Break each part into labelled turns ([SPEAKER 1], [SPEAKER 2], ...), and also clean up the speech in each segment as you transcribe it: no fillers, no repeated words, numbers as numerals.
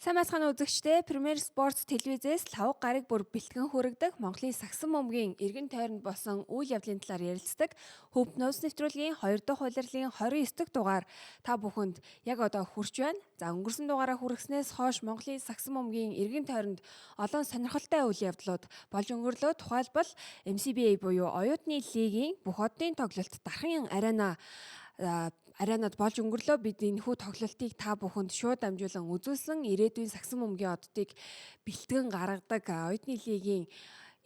[SPEAKER 1] Сайн байцгаана үзэгчдээ Premier Sports телевизээс лавг гараг бүр бэлтгэн хүргэдэг Монголын сагсан бөмбөгийн эргэн тойронд болсон үйл явдлын талаар ярилцдаг Хөв нөөц нэвтрүүлгийн 2 дахь улирлын 29 дахь дугаар та бүхэнд яг одоо хүрч байна. За өнгөрсөн дугаараа хүргэснээс хойш Монголын сагсан бөмбөгийн эргэн тойронд олон сонирхолтой үйл явдлууд болж өнгөрлөө. Тухайлбал MCBA буюу оюутны лигийн бүх оддын тоглолт Дархан аренад болж өнгөрлөө. Бид энэхүү тоглолтыг та бүхэнд шууд дамжуулан үзүүлсэн ирээдүйн сагсан бөмбөгийн оддыг бэлтгэн гаргадаг оюутны лигийн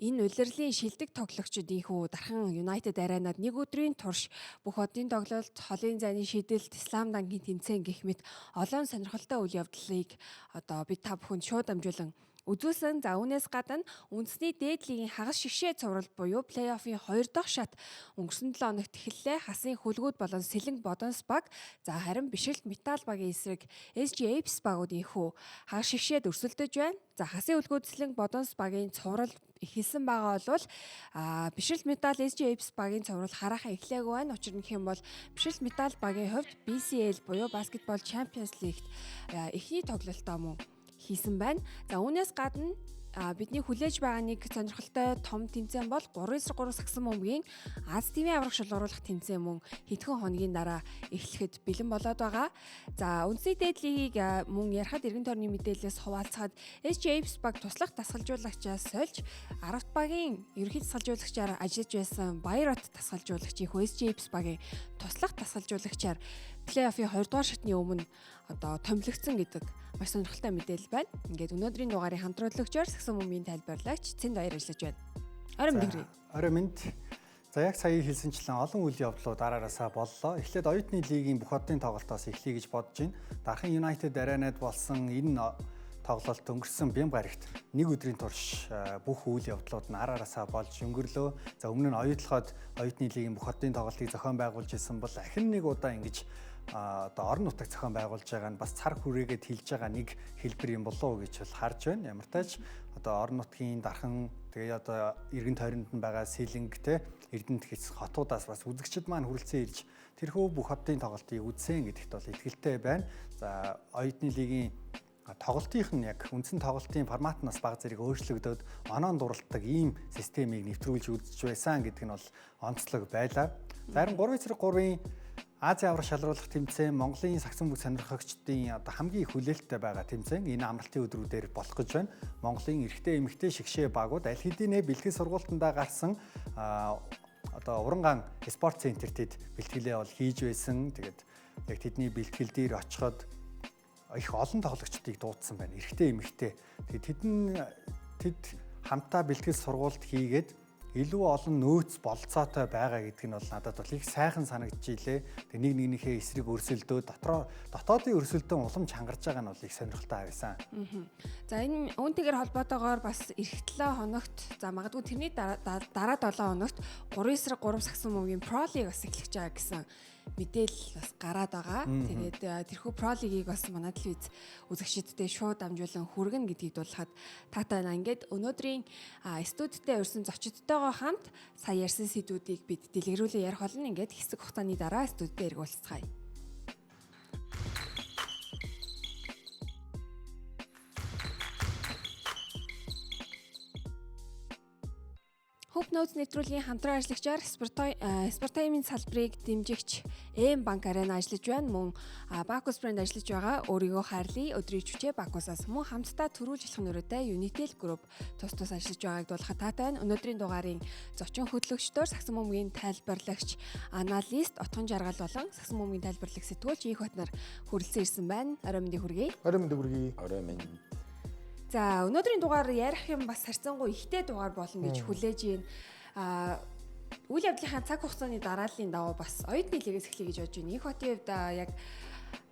[SPEAKER 1] энэ улирлын шилдэг тоглогчид энэхүү Дархан United аренад нэг өдрийн турш бүх оддын тоглолт, холын зайны шидэлт, слам дангийн тэмцээн гэх мэт олон сонирхолтой үйл явдлыг одоо бид та бүхэнд шууд дамжуулан үзүүлсэн. За үүнээс гадна үндэсний дээд лигийн хагас шигшээ цуврал буюу плей-оффын 2 дахь шат өнгөрсөн 7 хоногт эхэллээ. Хасын хүлгүүд болон Сэлэнг Бодонс баг, за харин Бишрэлт Металл багийн эсрэг SG Apes багуудын хүү хагас шигшээд өрсөлдөж байна. За хасын хүлгүүд Сэлэнг Бодонс багийн цуврал эхэлсэн байгаа бол Бишрэлт Металл SG Apes багийн цуврал хараахан эхлээгүй байна. Учир нь хэм бол Бишрэлт Металл багийн хувьд BCL буюу Basketball Champions League эхний тоглолтоо мөн хийсэн байна. За үүнээс гадна бидний хүлээж байгаа нэг сонирхолтой том тэмцээн бол 3-3 сагсан бөмбөгийн Аз тивийн аврах шалгаруулах тэмцээн мөн хэдхэн хоногийн дараа эхлэхэд бэлэн болоод байгаа. За үндэсний дээд лигийг мөн ярахад эргэн тойрны мэдээлэлээс хуваалцахад SG Apes баг туслах дасгалжуулагчаас сольж 10-т багийн ерөнхий дасгалжуулагчаар ажиллаж байсан Баярот дасгалжуулагчийн SG Apes багийн туслах дасгалжуулагчаар плей-оффын 2 дугаар шатны өмнө одоо томилогдсон гэдэг маш сонирхолтой мэдээлэл байна. Ингээд өнөөдрийн дугаарыг хамтруулагчаар сагсан бөмбөгийн тайлбарлагч Цэнд Баяр ажиллаж байна. Орой мэнд хүргэе.
[SPEAKER 2] Орой мэнд. За яг сая хэлсэнчлэн олон үйл явдлууд араараасаа боллоо. Эхлээд оюутны лигийн бүх оддын тоглолтоос эхлэе гэж бодож байна. Дархан United аренад болсон энэ тоглолт өнгөрсөн Бямгарагт нэг өдрийн турш бүх үйл явдлууд нь араараасаа болж өнгөрлөө. За өмнө нь оюутлахад оюутны лигийн бүх оддын тоглолтыг зохион байгуулж исэн бол ахин нэг удаа ингэж одоо орон нутаг зохион байгуулж байгаа нь бас цар хүрээгээд хэлж байгаа нэг хэлбэр юм болов уу гэж бол харж байна. Ямар тач одоо орон нутгийн Дархан тэгээ одоо эргэн тойронд нь байгаа Сэлэнг те Эрдэнэт хэсэг хотуудаас бас үзэгчид маань хүрэлцэн ирж тэрхүү бүх оддын тоглолтыг үзсэн гэдэгт бол итгэлтэй байна. За оюутны лигийн тоглолтынх нь яг үндсэн тоглолтын форматнаас бага зэрэг өөрчлөгдөөд оноо дурлалдаг ийм системийг нэвтрүүлж үзэж байсан гэдэг нь бол онцлог байлаа. Зарим 3-3-ийн Азийн аврах шалгаруулах тэмцээн Монголын сагсан бүх сонирхогчдын одоо хамгийн их хүлээлттэй байгаа тэмцээн энэ амралтын өдрүүдээр болох гэж байна. Монголын эрэгтэй эмэгтэй шигшээ багууд аль хэдийнэ бэлтгэл сургуультандаа гарсан одоо Уранган спорт центртэд бэлтгэлээ бол хийж байсан. Тэгээд яг тэдний бэлтгэл дээр очиход их олон тоглогчдыг дуудсан байна. Эрэгтэй эмэгтэй. Тэгээд тэд хамтаа бэлтгэл сургуульд хийгээд илүү олон нөөц болцоотой байгаа гэдэг нь бол надад бол их сайхан санагдчихилээ. Тэг нэг нэгнийхээ эсрэг өрсөлдөө дотоодын өрсөлдөөн улам чангарч байгаа нь бол их сонирхолтой байсан.
[SPEAKER 1] За энэ үүнтэйгээр холбоотойгоор бас эх 7 хоногт за магадгүй тэрний дараа 7 хоногт 3-3 сагсан бөмбөгийн Pro League бас эхлэж байгаа гэсэн мэдээлэл бас гараад байгаа. Тэгээд тэрхүү Pro League-ийг бас манай телевиз үзэгчдэд шууд дамжуулан хүргэнэ гэдгийг дуулахад таатай байна. Ингээд өнөөдрийн студидтэй урьсан зочдтойгоо хамт сая ярьсан сэдвүүдийг бид дэлгэрүүлэн ярих болно. Ингээд хэсэг хугацааны дараа студидтэй эрг уулзцгаая. Хөв нөөц нэвтрүүлгийн хамтран ажиллагчаар Спортаймын салбарыг дэмжигч Банк арена ажиллаж байна. Мөн Bacchus брэнд ажиллаж байгаа өөрийгөө хайрлая өдрийн хүчээ Bacchus-аас мөн хамтдаа төрүүлж болох нөрөөтэй Unitel Group тус ажиллаж байгааг дуулахад таатай байна. Өнөөдрийн дугаарын зочин хөтлөгчдөөр сагсан бөмбөгийн тайлбарлагч, аналист, отгон жаргал болон сагсан бөмбөгийн тайлбарлагч сэтгүүлч Их Батнаар хүрэлцэн ирсэн байна. Орой мэнд хүргэе.
[SPEAKER 3] Орой мэнд хүргэе.
[SPEAKER 4] Орой мэнд.
[SPEAKER 1] За өнөөдрийн дугаар ярих юм бас харьцангуй ихтэй дугаар болно гэж хүлээж байна. Үйл явдлынхаа цаг хугацааны дарааллын даваа бас оюутны лигээс эхлэе гэж бодож байна. Их хотын хувьд яг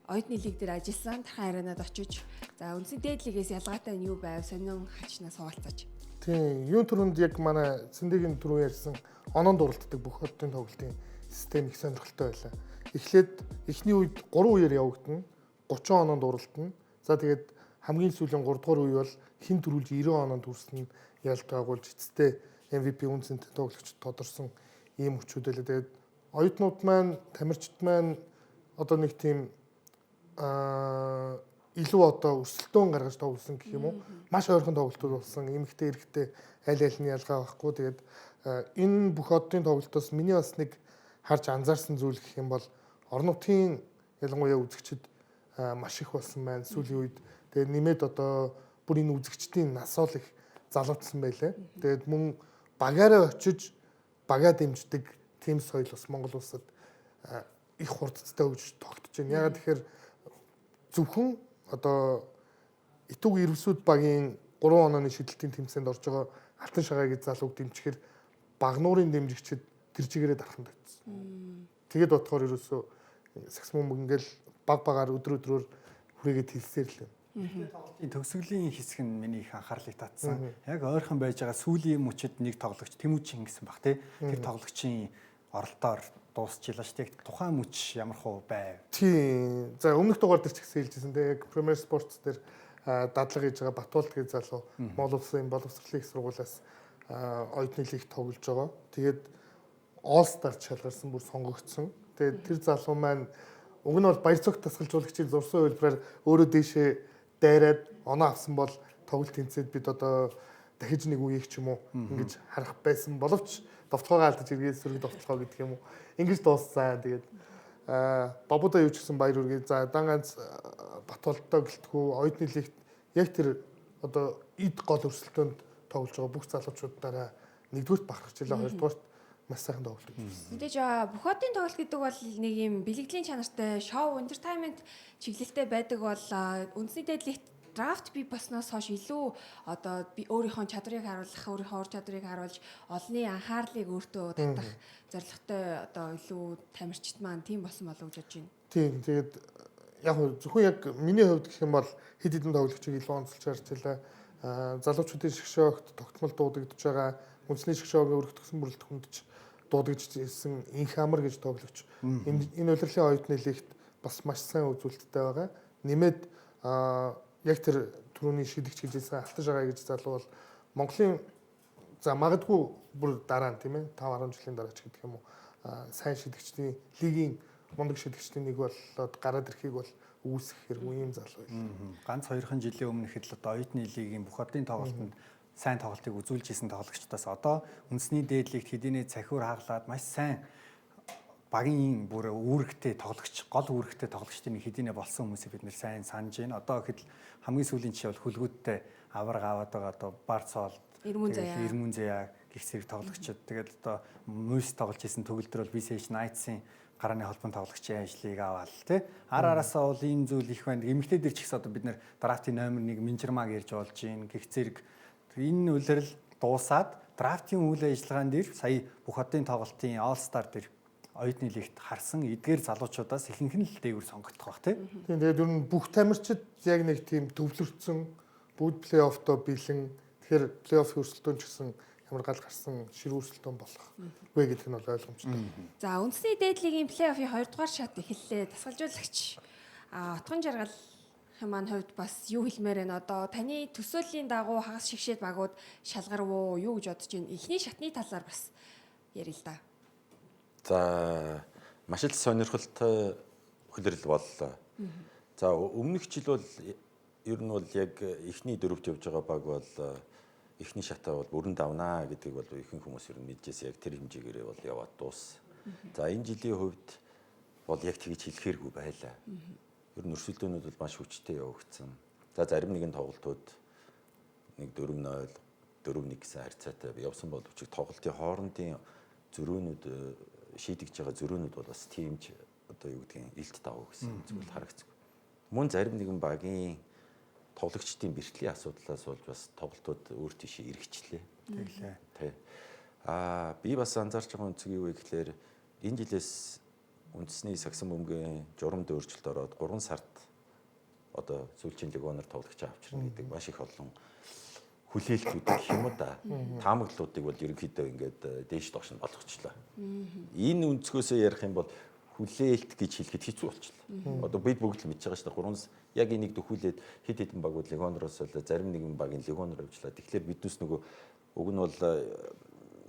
[SPEAKER 1] оюутны лиг дээр ажилласан Дархан аренад очиж за үндсэн дээд лигээс ялгаатай нь юу байв сонин хачнаас хуваалцаач.
[SPEAKER 3] Тийм, юун түрүүнд яг манай Цэндэгийн түрүү ярьсан оноо дурлалдаг бүх хотын тоглолтын систем их сонирхолтой байлаа. Эхлээд эхний үед 3 үеэр явагдана. 30 оноо дурлалтна. За тэгээд хамгийн сүүлийн 3 дугаар үе бол хэн төрүүлж 90 оноонд хүрсэн нь ялт байгуулж эцэстээ MVP үнцэнтэй тоглогчд тодорсон ийм хүчүүд байлаа. Тэгээд оюутнууд маань, тамирчид маань одоо нэг тийм илүү одоо өрсөлдөөн гаргаж тоглосон гэх юм уу. Маш ойрхон тоглолтууд болсон. Эмэгтэй эрэгтэй аль альны ялгаа байхгүй. Тэгээд энэ бүх оддын тоглолтоос миний бас нэг харж анзаарсан зүйл гэх юм бол орон нутгийн ялангуяа үзэгчид маш их болсон байна. Сүүлийн үед тэгээд нэмээд одоо бүр энэ үзэгчдийн нас ол их залуучсан байлаа. Тэгээд мөн багаараа очиж багаа дэмждэг тим соёл бас Монгол улсад их хурдцтай өгж тогтож байна. Ягаад тэгэхээр зөвхөн одоо Итүг Ирвсүүд багийн 3 онооны шидэлтийн тэмцээнд орж байгаа Алтан шагаагийн залууг дэмжихээр баг нуурын дэмжигчид тэр чигээрээ дараханд байсан. Тэгээд бодохоор ерөөсөө саксмон ингээл баг багаар өдрөөр хүрээгээд хэлсээр л байна.
[SPEAKER 2] Тоглолтын төгсгөлийн хэсэг нь миний их анхаарлыг татсан. Яг ойрхон байж байгаа сүүлийн мөчид нэг тоглогч Тэмүүжин гэсэн баг тий. Тэр тоглогчийн оролтоор дуусчихлаа шүү дээ. Тухайн мөч ямар хөө байв?
[SPEAKER 3] Тийм. За өмнөх дугаар дээр ч гэсэн хэлжсэн дээ. Яг Premier Sports дээр дадлага хийж байгаа Батуулт гэж залуу Монгол улсын боловсролын их сургуулиас оюутны лиг тоглож байгаа. Тэгээд All Star шалгарсан бүр сонгогдсон. Тэгээд тэр залуу маань уг нь бол баяр цогт тасгалжуулагчийн зурсан хөлбраар өөрөө дээшээ дайраад оноо авсан бол тоглолт тэнцээд бид одоо дахиж нэг үеийг ч юм уу ингэж харах байсан боловч довтлогоо алдаж иргээ сөрөг довтлогоо гэдэг юм уу ингэж дууссан. Тэгээд бабуудаа юу ч гэсэн баяр үргээ за дан ганц Батуултаа гэлтгүү оюутны лигт яг тэр одоо эд гол өрсөлдөөнд тоглож байгаа бүх залуучуудаараа нэгдүгürt бахархчлаа, хоёрдугаарт маш сайхан тоглолт үзсэн.
[SPEAKER 1] Мэдээж бүх одын тоглолт гэдэг бол нэг юм бэлгэдлийн чанартай шоу entertainment чиглэлтэй байдаг бол үндсний дээдлэгт драфт бий болсноос хойш илүү одоо би өөрийнхөө чадрыг харуулах, өөрийнхөө ур чадрыг харуулж олонний анхаарлыг өөртөө татах зорилготой одоо илүү тамирчид маань тийм болсон болов уу гэж бодож байна.
[SPEAKER 3] Тийм. Тэгээд яг зөвхөн яг миний хувьд гэх юм бол хэд хэдэн тоглогчийг илүү онцолж харж байлаа. Залуучуудын шгшөөгт тогтмол дуудагдж байгаа үндэсний шгшөөгийн өргөтгсөн бүрэлдэхүүн хүндж дуудагдж ирсэн инх амар гэж тоглогч. Энэ улирлын оюутны лигт бас маш сайн үзүүлэлттэй байгаа. Нэмээд яг тэр түрүүний шидэгч гэжсэн Алтан шагаа гэж залуу бол Монголын за магадгүй бүр дараа нь тийм ээ 5-10 жилийн дараа ч гэдэг юм уу сайн шидэгчдийн лигийн мундаг шидэгчдийн нэг болоод гараад ирэхийг бол үүсэх хэрэг юм залуу юм.
[SPEAKER 2] Ганц 2хан жилийн өмнө хэд л одоо оюутны лигийн бүх одын тоглолтод сайн тоглолтыг үзүүлж исэн тоглогчдоос одоо үндэсний дээдлэгт хэдийнэ цахиур хаглаад маш сайн багийн бүр үүрэгтэй тоглогч, гол үүрэгтэй тоглогчдын хэдийнэ болсон хүмүүсийг бид нэр сайн санаж байна. Одоо гэхэд хамгийн сүүлийн жишээ бол хүлгүүдтэй авраг аваад байгаа одоо Барцол, Ирмүн Заяа гэх зэрэг тоглогчид. Тэгээд одоо мөс тоглож исэн төгөлдөр бол BCH Knights-ийн гарааны холбоон тоглогчийн ажлыг аваад тий. Араасаа бол ийм зүйл их байна. Эмэгтэйдэр ч гэсэн одоо бид нэр драфтын номер 1 Минжирмаг ярьж болж гин гэх зэрэг энэ үлрэл дуусаад драфтын үйл ажиллагаан дээр сая бүх одын тоглолтын All Star дээр оюутны лигт харсан эдгээр залуучуудаас ихэнх нь л дээгүүр сонгогдох бах тий.
[SPEAKER 3] Тийм тэгээд ер нь бүх тамирчид яг нэг тийм төвлөрсөн бүгд плей-оффтоо бэлэн тэгэхээр плей-офф өрсөлдөөн ч гэсэн ямар гал гарсан шир өрсөлдөөн болох вэ гэдэг нь бол ойлгомжтой.
[SPEAKER 1] За үндэсний дээдлигийн плей-оффын 2 дугаар шат эхэллээ. Тасгалжуулагч Отгон жаргал маань хувьд бас юу хэлмээр байна одоо таны төсөөллийн дагуу хагас шигшээд багууд шалгарв уу юу гэж бодож байна. Эхний шатны талаар бас ярил л да.
[SPEAKER 4] За маш их сонирхолтой хөлрөл боллоо. За өмнөх жил бол ер нь бол яг эхний дөрөвт явж байгаа баг бол эхний шатаа бол бүрэн давнаа гэдгийг бол ихэнх хүмүүс ер нь мэдчихсэн яг тэр хэмжээгээрээ бол яваад дууссан. За энэ жилийн хувьд бол яг тэгж хэлэхээргүй байлаа. Ер нь өрсөлдөөнүүд бол маш хүчтэй явагдсан. За зарим нэгэн тоглолтууд нэг 4-0, 4-1 гэсэн харьцаатай явсан боловч тоглолтын хоорондын зөрөөнүүд шийдэж байгаа зөрөөнүүд бол бас тиймч одоо юу гэдгийг илт давуу гэсэн зүйл харагдсан. Мөн зарим нэгэн багийн тоглогчдын бэртлийн асуудлаас болж бас тоглолтууд өөр тийшээ эргэжлээ.
[SPEAKER 2] Тэглээ.
[SPEAKER 4] Тэ. Би бас анзаарч байгаа үнцэг юу вэ гэхээр энэ жилээс үндэсний саксон бөмбөгийн журамд өөрчлөлт ороод 3 сард одоо сүүлчийн лигоноор тоглогч авчирна гэдэг маш их олон хүлээлтүүд гэх юм уу да. Таамаглалуудыг бол ерөнхийдөө ингээд дээш доош нь болгочлаа. Энэ өнцгөөсөө ярих юм бол хүлээлт гэж хэлэхэд хэцүү болчихлоо. Одоо бид бүгд л мэдж байгаа шүү дээ. 3 яг энийг дөхүүлээд хэд хэдэн багууд лигонороос зарим нэгэн багийн лигоноор авчлаа. Тэгэхээр биднес нөгөө уг нь бол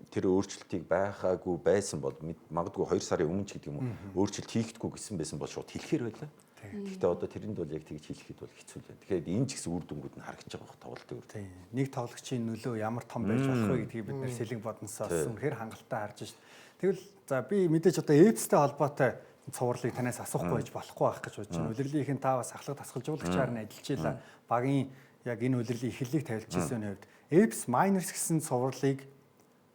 [SPEAKER 4] тэр өөрчлөлтийг байхаагүй байсан бол магадгүй 2 сарын өмнө ч гэдэг юм уу өөрчлөлт хийхдэггүй гэсэн байсан бол шууд хэлэхэр байлаа. Гэхдээ одоо тэрэнд бол яг тэгж хэлэхэд бол хэцүү л байна. Тэгэхээр энэ ч гэсэн үр дүнгууд нь харагдаж байгаа тоглолтын үр.
[SPEAKER 2] Тийм. Нэг тоглогчийн нөлөө ямар том байж болох вэ гэдгийг бид нэр сэлэг бодносоос үнэхээр хангалттай харж шít. Тэгвэл за би мэдээж одоо эвцтэй холбоотой цувралыг танаас асуухгүй байж болохгүй байх гэж бодож байна. Улирлынхын та бас ахлах тасгалжуулагчаар нь ажиллаж байла. Багийн яг энэ улирлын эхлэлийг тавилж ирсэн хувьд Эвс Майнерс гэсэн цувралыг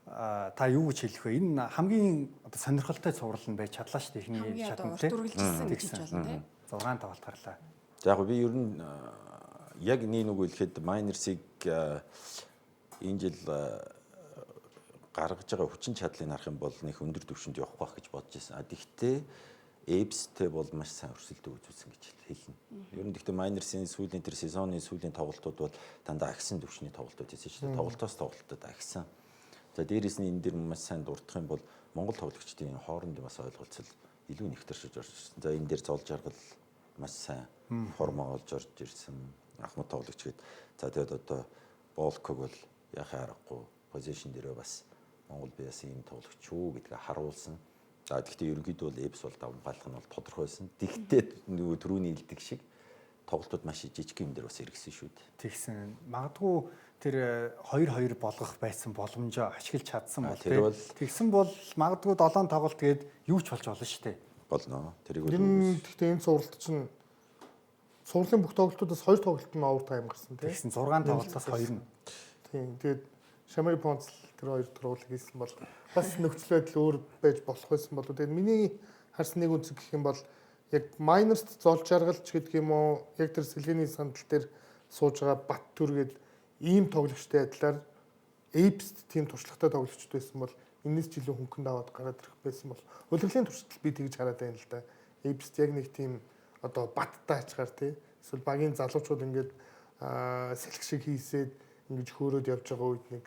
[SPEAKER 2] та юу гэж хэлэх вэ? Энэ хамгийн одоо сонирхолтой цуврал нь байж чадлаа шүү дээ. Эхний шатнд
[SPEAKER 1] тийм. Үргэлжилсэн гэж хэлж болно тийм.
[SPEAKER 2] 6 тоглолт гарлаа.
[SPEAKER 4] За яг би ер нь яг нэг хэлэхэд Майнерсыг энэ жил гаргаж байгаа хүчин чадлыг харах юм бол нэг өндөр түвшинд явах байх гэж бодож байсан. Гэхдээ Эвстэй бол маш сайн өрсөлдөг үзүүлсэн гэж хэлнэ. Ер нь гэхдээ Майнерсын сүүлийн тэр сезоны сүүлийн тоглолтууд бол дандаа агсан түвшний тоглолтууд байсан шүү дээ. Тоглолтоос тоглолтод агсан. За дээрээс нь энэ дэр маш сайн дурдах юм бол Монгол тоглогчдын хоорондын бас ойлголцол илүү нэгтэршиж орж ирсэн. За энэ дээр зол жаргал маш сайн формоо олж орж ирсэн. Ахмад тоглогч гээд за тэгээд одоо Болког бол яхаа аргагүй позишн дээрээ бас Монгол биеас ийм тоглогч юу гэдгээ харуулсан. За гэхдээ ерөнхийдөө бол Эвс бол давмгаалах нь бол тодорхой байсан. Тэгтээ нөгөө түрүүний илдэг шиг тоглолтууд маш жижиг юм дээр бас эргэсэн шүү дээ.
[SPEAKER 2] Тэгсэн. Магадгүй тэр 2-2 болгох байсан боломжоо ашиглаж чадсан бол тэгсэн бол магадгүй 7 тоглолт гээд юу ч болж болно шүү дээ.
[SPEAKER 4] Болно. Тэрийг
[SPEAKER 3] Гэхдээ энэ цувралт чинь цувралын бүх тоглолтуудаас 2 тоглолт нь овер тайм гарсан тийм.
[SPEAKER 2] Тэгсэн 6 тоглолтоос 2 нь.
[SPEAKER 3] Тийм. Тэгээд Шамари Понц тэр 2 тургуулыг хийсэн бол бас нөхцөл байдал өөр байж болох байсан болов. Тэгээд миний харсан нэг үнцэг гэх юм бол яг Майнерст зол жаргалч гэдэг юм уу, яг тэр сэлгээний сандал дээр сууж байгаа Баттүр гээд ийм тоглогчтой адилаар Эвст тийм туршлагатай тоглогчд байсан бол энэс ч илүү хөнгөн даваад гараад ирэх байсан бол удирдлагын туршилт би тэгж хараад байна л да. Эвст яг нэг тийм одоо баттай ачгаар тий. Эсвэл багийн залуучууд ингээд сэлэх шиг хийсээд ингэж хөөрөөд явж байгаа үед нэг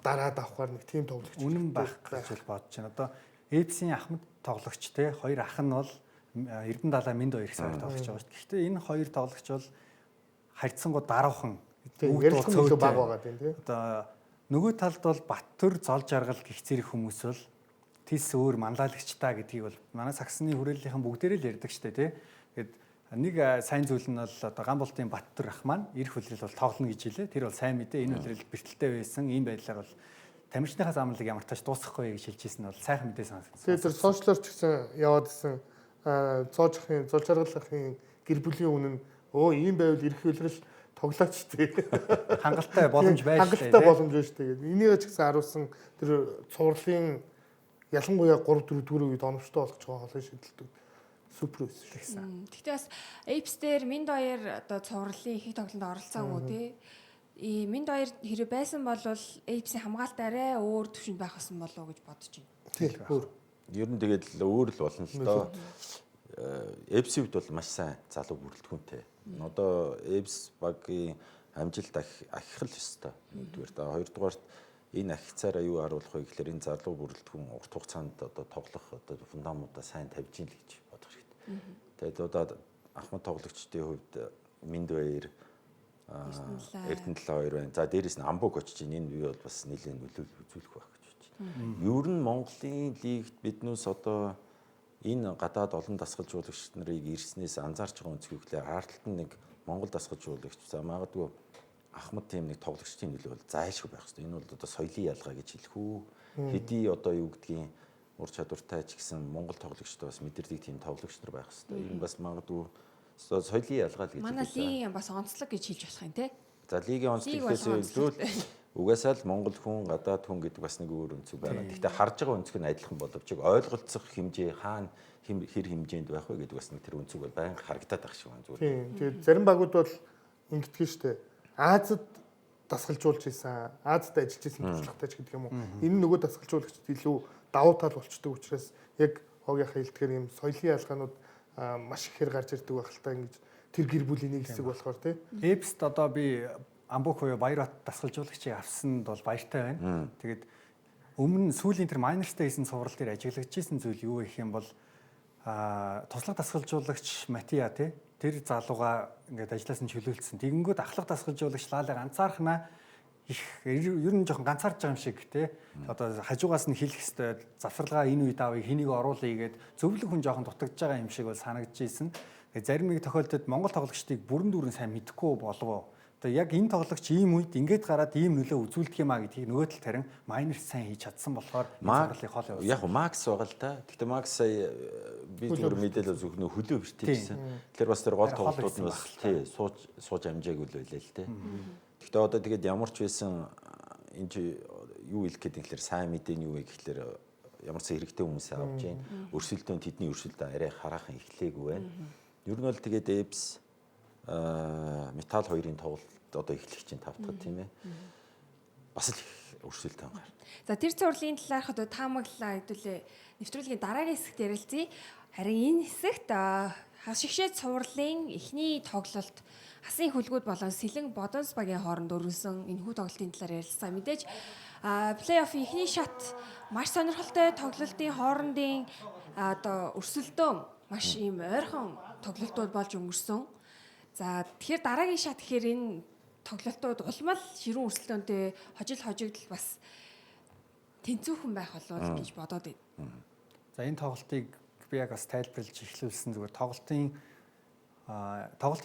[SPEAKER 3] дараад авахаар нэг тийм тоглогч
[SPEAKER 2] үнэн байх гэж бодож байна. Одоо Эвсийн Ахмад тоглогч те хоёр ах нь бол Эрдэнэ далай Минд хоёр их сайн тоглож байгаа шүү дээ. Гэхдээ энэ хоёр тоглогч бол харьцангуй даруухан
[SPEAKER 3] ярилцсан баг байгаа тийм тий.
[SPEAKER 2] Одоо нөгөө талд бол Баттүр зол жаргал гих зэрэг хүмүүс бол тис өөр манлайлагч та гэдгийг бол манай саксны хүрээллийнхэн бүгдээрээ л ярьдаг шүү дээ тий. Тэгэд нэг сайн зүйл нь бол одоо Гамболтын Баттүр ах маань ирэх үлрэл бол тоглоно гэж хэлээ. Тэр бол сайн мэдээ. Энэ үлрэл бэртэлтэй байсан. Ийм байдлаар бол тамирчныхаа замналыг ямар тач дуусгахгүй гэж хэлжсэн нь бол сайхан мэдээ санагдсан.
[SPEAKER 3] Тэгээд тэр сошиалор ч гэсэн яваад исэн цоожихын зол жаргалахын гэр бүлийн үнэн ийм байвал ирэх үлрэл тоглооч тий.
[SPEAKER 2] Хангалттай боломж байж
[SPEAKER 3] тээ. Хангалттай боломж байж тээ. Энийг ч гэсэн харуулсан тэр цувралын ялангуяа 3-4 дөрөв үед оновчтой болгож байгаа холын шийдэлтүүд супер байсан шүү гэсэн.
[SPEAKER 1] Гэхдээ бас Эвс дээр Минд хоёр одоо цувралын их тоглолтод оролцоогүй тий. Минд хоёр хэрэг байсан бол Эвсийн хамгаалалт арай өөр төвшөнд байх байсан болов уу гэж бодож байна.
[SPEAKER 3] Тий. Өөр.
[SPEAKER 4] Ер нь тэгээд л өөр л болно л доо. Эвсийн хувьд бол маш сайн залуу бүрэлдэхүүнтэй. Одоо Эвс багийн амжилт ахих л ёстой. Нэгдүгээр та хоёрдугаарт энэ ахицаараа юу харуулах вэ гэхээр энэ залуу бүрэлдэхүүн урт хугацаанд одоо тоглох одоо фундаментаа сайн тавьж ийн л гэж бодох хэрэгтэй. Тэгээд одоо Ахмад тоглогчдын хувьд Минд хоёр Эрдэнэ талаа хоёр байна. За дээрэс нь Амбог очиж энэ бий бол бас нэлээд нөлөөлөл үзүүлэх байх гэж бодож байна. Ер нь Монголын лигт биднээс одоо энэ гадаад олон дасгалжуулагч нарыг ирснээс анзаарч байгаа өнцгөө гэхлээр хаалтт нь нэг Монгол дасгалжуулагч за магадгүй Ахмад тийм нэг тоглогчдын нөлөө бол зайлшгүй байх хэрэгтэй. Энэ бол одоо соёлын ялгаа гэж хэлэх үү. Хэдий одоо юу гэдгийг ур чадвартай ч гэсэн Монгол тоглогчдод бас мэдэрдэг тийм тоглогч нар байх хэрэгтэй. Энэ бас магадгүй соёлын ялгаа л гэж.
[SPEAKER 1] Манай лигийн бас онцлог гэж хэлж болох юм те.
[SPEAKER 4] За лигийн онцлог гэхээс илүү угаасаа л Монгол хүн гадаад хүн гэдэг бас нэг өөр өнцөг байна. Гэхдээ харж байгаа өнцөг нь адилхан боловч ойлголцох хэмжээ хаана хэр хэмжээнд байх вэ гэдэг бас нэг тэр өнцөг бол байнга харагдаад байх шиг байна зүгээр.
[SPEAKER 3] Тийм. Тэгээд зарим багууд бол ингэдэг шүү дээ. Азад дасгалжуулж ийсэн, Азад ажиллаж ийсэн туршлагатай ч гэдэг юм уу. Энэ нөгөө дасгалжуулагчд илүү давуу тал болчдөг учраас яг хогийнхаа хэлдгээр юм соёлын ялгаанууд маш ихээр гарч ирдэг байх л та ингэж тэр гэр бүлийн нэг хэсэг болохоор тий.
[SPEAKER 2] Эвст одоо би Амбог буюу Баярбат дасгалжуулагчийг авсанд бол баяртай байна. Тэгээд өмнө сүүлийн тэр Майнерстэй хийсэн цуврал дээр ажиглаж исэн зүйл юу гэх юм бол туслах дасгалжуулагч Матиа тий тэр залууга ингээд ажиллаас нь чөлөөлсөн. Тэгэнгүүт ахлах дасгалжуулагч Лалыг анзаархнаа их ер нь жоохон ганцаарч байгаа юм шиг тий. Одоо хажуугаас нь хэлэх хэвээр завсарлага энэ үед авъя хэнийг оруулъя гэгээд зөвлөх хүн жоохон дутагдж байгаа юм шиг бол санагдаж ийсэн. Зарим нэг тохиолдолд Монгол тоглогчдыг бүрэн дүүрэн сайн мэдэхгүй болов. Одоо яг энэ тоглогч ийм үед ингээд гараад ийм нөлөө үзүүлдэг юм а гэдгийг нөгөө тал тарин майнер сайн хийж чадсан болохоор
[SPEAKER 4] Макс
[SPEAKER 2] хол явуулсан.
[SPEAKER 4] яг Макс байгаа л да. Гэхдээ Макс сая би зүгээр мэдээлэл зөвхөн хөлөө бэртээжсэн. Тэгэхээр бас тэр гол тоглолтууд нь бас тий сууж амжаагүй л байлаа л те. Гэхдээ одоо тэгээд ямар ч байсан энэ чи юу хэлэх гээд тэгэхээр сайн мэдээний юу вэ гэхэлэр ямар ч хэрэгтэй хүмүүсээ авч जैन. Өрсөлдөөн тэдний өрсөлдөө арай хараахан эхлэегүй байна. Ер нь бол тэгээд Эбс метал хоёрын тоглолт одоо эхлэх чинь тавтахад тийм ээ. Бас л өрсөлдөөн гар.
[SPEAKER 1] За тэр цувралын талаарх одоо таамаглалаа хэдүүлээ нэвтрүүлгийн дараагийн хэсэгт ярилцъя. Харин энэ хэсэгт хас шигшээ цувралын эхний тоглолт хасын хөлгүүд болон Сэлэн Бодонс багийн хооронд өргөсөн энэхүү тоглолтын талаар ярилцсан. Мэдээж плей-офф эхний шат маш сонирхолтой тоглолтын хоорондын одоо өрсөлдөөн маш ийм ойрхон тоглолтууд болж өнгөрсөн. За тэгэхээр дараагийн шат гэхээр энэ тоглолтууд улмал ширүүн өрсөлдөөнтэй хожигдол бас тэнцвүүхэн байх болов гэж бодоод байна.
[SPEAKER 2] За энэ тоглолтыг би яг бас тайлбарлаж эхлүүлсэн зүгээр тоглолт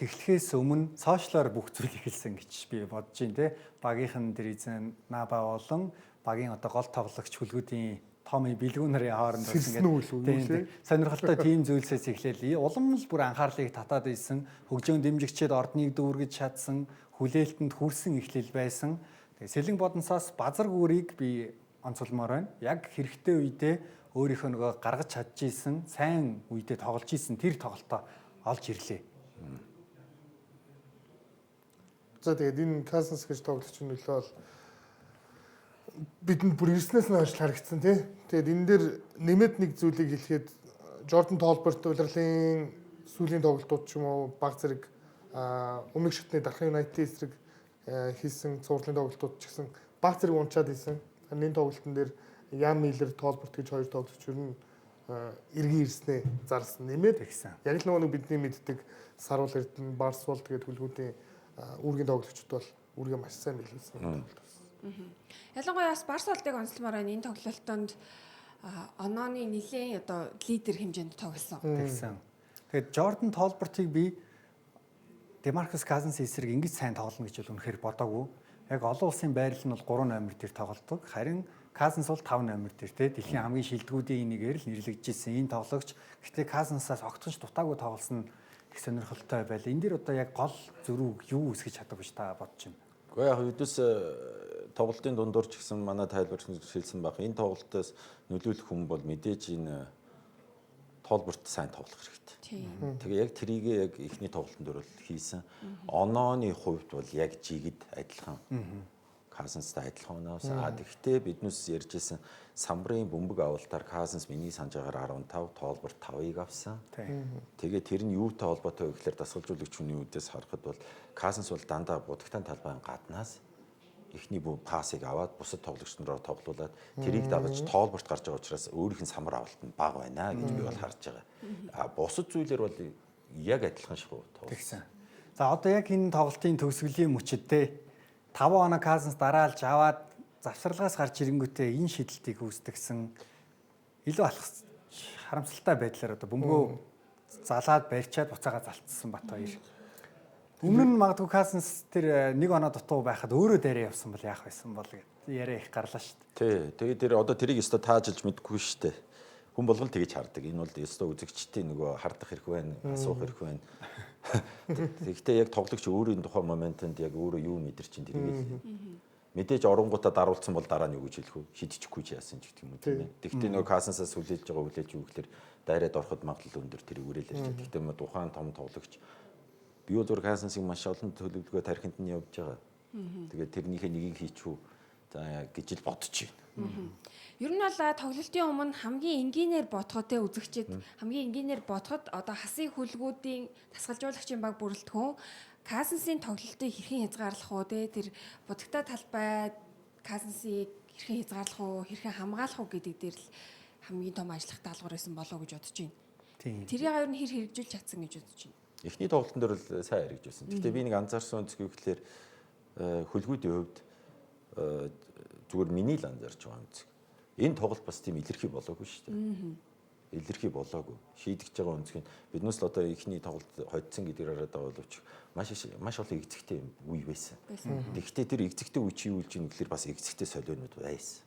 [SPEAKER 2] эхлэхээс өмнө сошиалар бүх зүйл эхэлсэн гэж би бодож байна те. Багийнхан тэр эзэн Наба болон багийн одоо гол тоглогч хөлгүүдийн Томи бэлгүүн нарын хооронд бас ингээд сонирхолтой тим зүйлсээс эхлээл улам л бүр анхаарлыг татаад ийсэн хөгжөөн дэмжигчид ордныг дүүргэж чадсан хүлээлтэнд хүрсэн эхлэл байсан. Тэгээ Сэлэн Бодонсоос базар гүрийг би онцолмоор байна. Яг хэрэгтэй үедээ өөрийнхөө нөгөө гаргаж чадчихсэн, сайн үедээ тоглож исэн тэр тоглолтоо олж ирлээ.
[SPEAKER 3] За тэгээд энэ Казанс гэж тоглогчийн нөлөө бол бидэнд бүр ирснээс нь хойш харагдсан тий. Тэгээд энэ дээр нэмээд нэг зүйлийг хэлэхэд Jordan Tolbert удирлын сүүлийн тоглолтууд ч юм уу баг зэрэг өмнөх шатны Дархан United эсрэг хийсэн цувралын тоглолтууд ч гэсэн баг зэрэг унчаад ийсэн. Энэ тоглолтын дээр Ян Миллер, Tolbert гэж хоёр тоглогч ер нь эргэн ирснээ зарласан. Нэмээд
[SPEAKER 2] Тэгсэн.
[SPEAKER 3] яг л нөгөө бидний мэддэг Саруул Эрдэнэ, Барсвол тэгээд хөлгүүдийн үүргийн тоглогчд бол үүргээ маш сайн биелүүлсэн.
[SPEAKER 1] Ялангуяа бас Барсолдыг онцлмоор байна. Энэ тоглолтонд онооны нэлийн одоо лидер хэмжээнд тоглосон.
[SPEAKER 2] Тэгсэн. Тэгээд Jordan Tolbert-ыг би Demarcus Cousins эсрэг ингэж сайн тоглоно гэж бол үнэхээр бодоагүй. Яг олон улсын байрлал нь бол 3 номер дээр тоглодог. Харин Cousins бол 5 номер дээр те дэлхийн хамгийн шилдэгүүдийн нэгээр л нэрлэгдэжсэн энэ тоглогч. Гэхдээ Cousins-аас огтхонч дутаагүй тоглосон их сонирхолтой байл. Энэ дэр одоо яг гол зөрүүг юу үсгэж чадах гэж та бодож байна?
[SPEAKER 4] Гэхдээ яг хэдүүс тоглолтын дундуур ч гэсэн манай тайлбарч хэлсэн баг. Энэ тоглолтоос нөлөөлөх хүн бол мэдээж энэ Tolbert сайн тоглох хэрэгтэй. Тэгээ яг трийг яг эхний тоглолтын дээр бол хийсэн. Онооны хувьд бол яг жигэд адилхан. Cousins-тай адилхан оноос. Гэхдээ биднээс ярьжсэн самбарын бөмбөг авалтаар Cousins миний санаж байгаагаар 15, Tolbert 5-ыг авсан. Тэгээ тэр нь юутай холбоотой вэ гэхээр дасгалжуулагч хүний үдээс харахад бол Cousins бол дандаа будагтаан талбайн гаднаас эхний пассыг аваад бусад тоглогч нараа тоглуулад тэрийг дагаж Tolbert гарч байгаа учраас өөрийнх нь самбар авалт нь бага байна гэж би бол харж байгаа. Бусад зүйлэр бол яг адилхан шүү.
[SPEAKER 2] Тэгсэн. За одоо яг энэ тоглолтын төгсгөлийн мөчөд те 5 оноо Cousins дараалж аваад завсарлагаас гарч ирэнгүүтээ энэ шийдэлтийг үүсгсэн илүү харамсалтай байдлаар одоо бөмбөгөө залаад барьчаад буцаага залтсан бат хоёр. Өмнө нь магадгүй Cousins тэр нэг оноо дутуу байхад өөрөө дээрээ явсан бол яах байсан бол гэд яриа их гарлаа шүү
[SPEAKER 4] Тий.
[SPEAKER 2] дээ.
[SPEAKER 4] Тэгээ тэр одоо тэрийг өстө таажилж мэдгүй шүү дээ. Хүн болгол тэгэж хардаг. Энэ бол өстө үзэгчдийн нөгөө хардах хэрэг байна, асуух хэрэг байна. Тэгэхдээ яг тоглогч өөрийн тухайн моментод яг өөрөө юу мэдэрч ин тэрийг мэдээж оронгуудаа даруулсан бол дараа нь юу гэж хэлэх вэ? Шидчихгүй ч яасан ч гэдэг юм уу тийм ээ. Тэгэхдээ нөгөө Cousins-аас хүлээж байгаа хүлээж юу гэхээр дайраад ороход магадлал өндөр тэр үрэл ярьж. Тэгэхдээ тухайн том тоглогч би бол зур Cousins-ыг маш олон төлөвлөгөө тархинд нь явж байгаа. Тэгээд тэрнийхээ нэгийг хийчихв. За гэж л бодож байна.
[SPEAKER 1] Ер нь бол тоглолтын өмнө хамгийн энгийнээр бодоход үзэгчид хамгийн энгийнээр бодоход одоо хасын хөлгүүдийн дасгалжуулагчийн баг бүрэлдэхүүн Cousins-ийн тоглолтыг хэрхэн хязгаарлах уу тэр будагтаа талбай Cousins-ийг хэрхэн хязгаарлах уу хэрхэн хамгаалах уу гэдэг дээр л хамгийн том ажиллах даалгавар байсан болов уу гэж бодож байна.
[SPEAKER 2] Тийм.
[SPEAKER 1] Тэрийг ер нь хэрэгжүүлж чадсан гэж бодож байна.
[SPEAKER 4] Эхний тоглолтын дээр л сайн хэрэгжүүлсэн. Гэхдээ би нэг анзаарсан үзэх гэхээр хөлгүүдийн хувьд зүгээр миний л анзаарч байгаа юм зүг. Энэ тоглолт бас тийм илэрхий болоогүй шүү дээ. илэрхий болоогүй. Шийдэж байгаа өнцгийг биднээс л одоо ихний тоглолт хоцсон гэдгээр хараад байгаа боловч маш олон эцэгтэй үе байсан. Тэгэхдээ тэр эцэгтэй үе чи юу гэж юм гэхээр бас эцэгтэй солионууд байсан.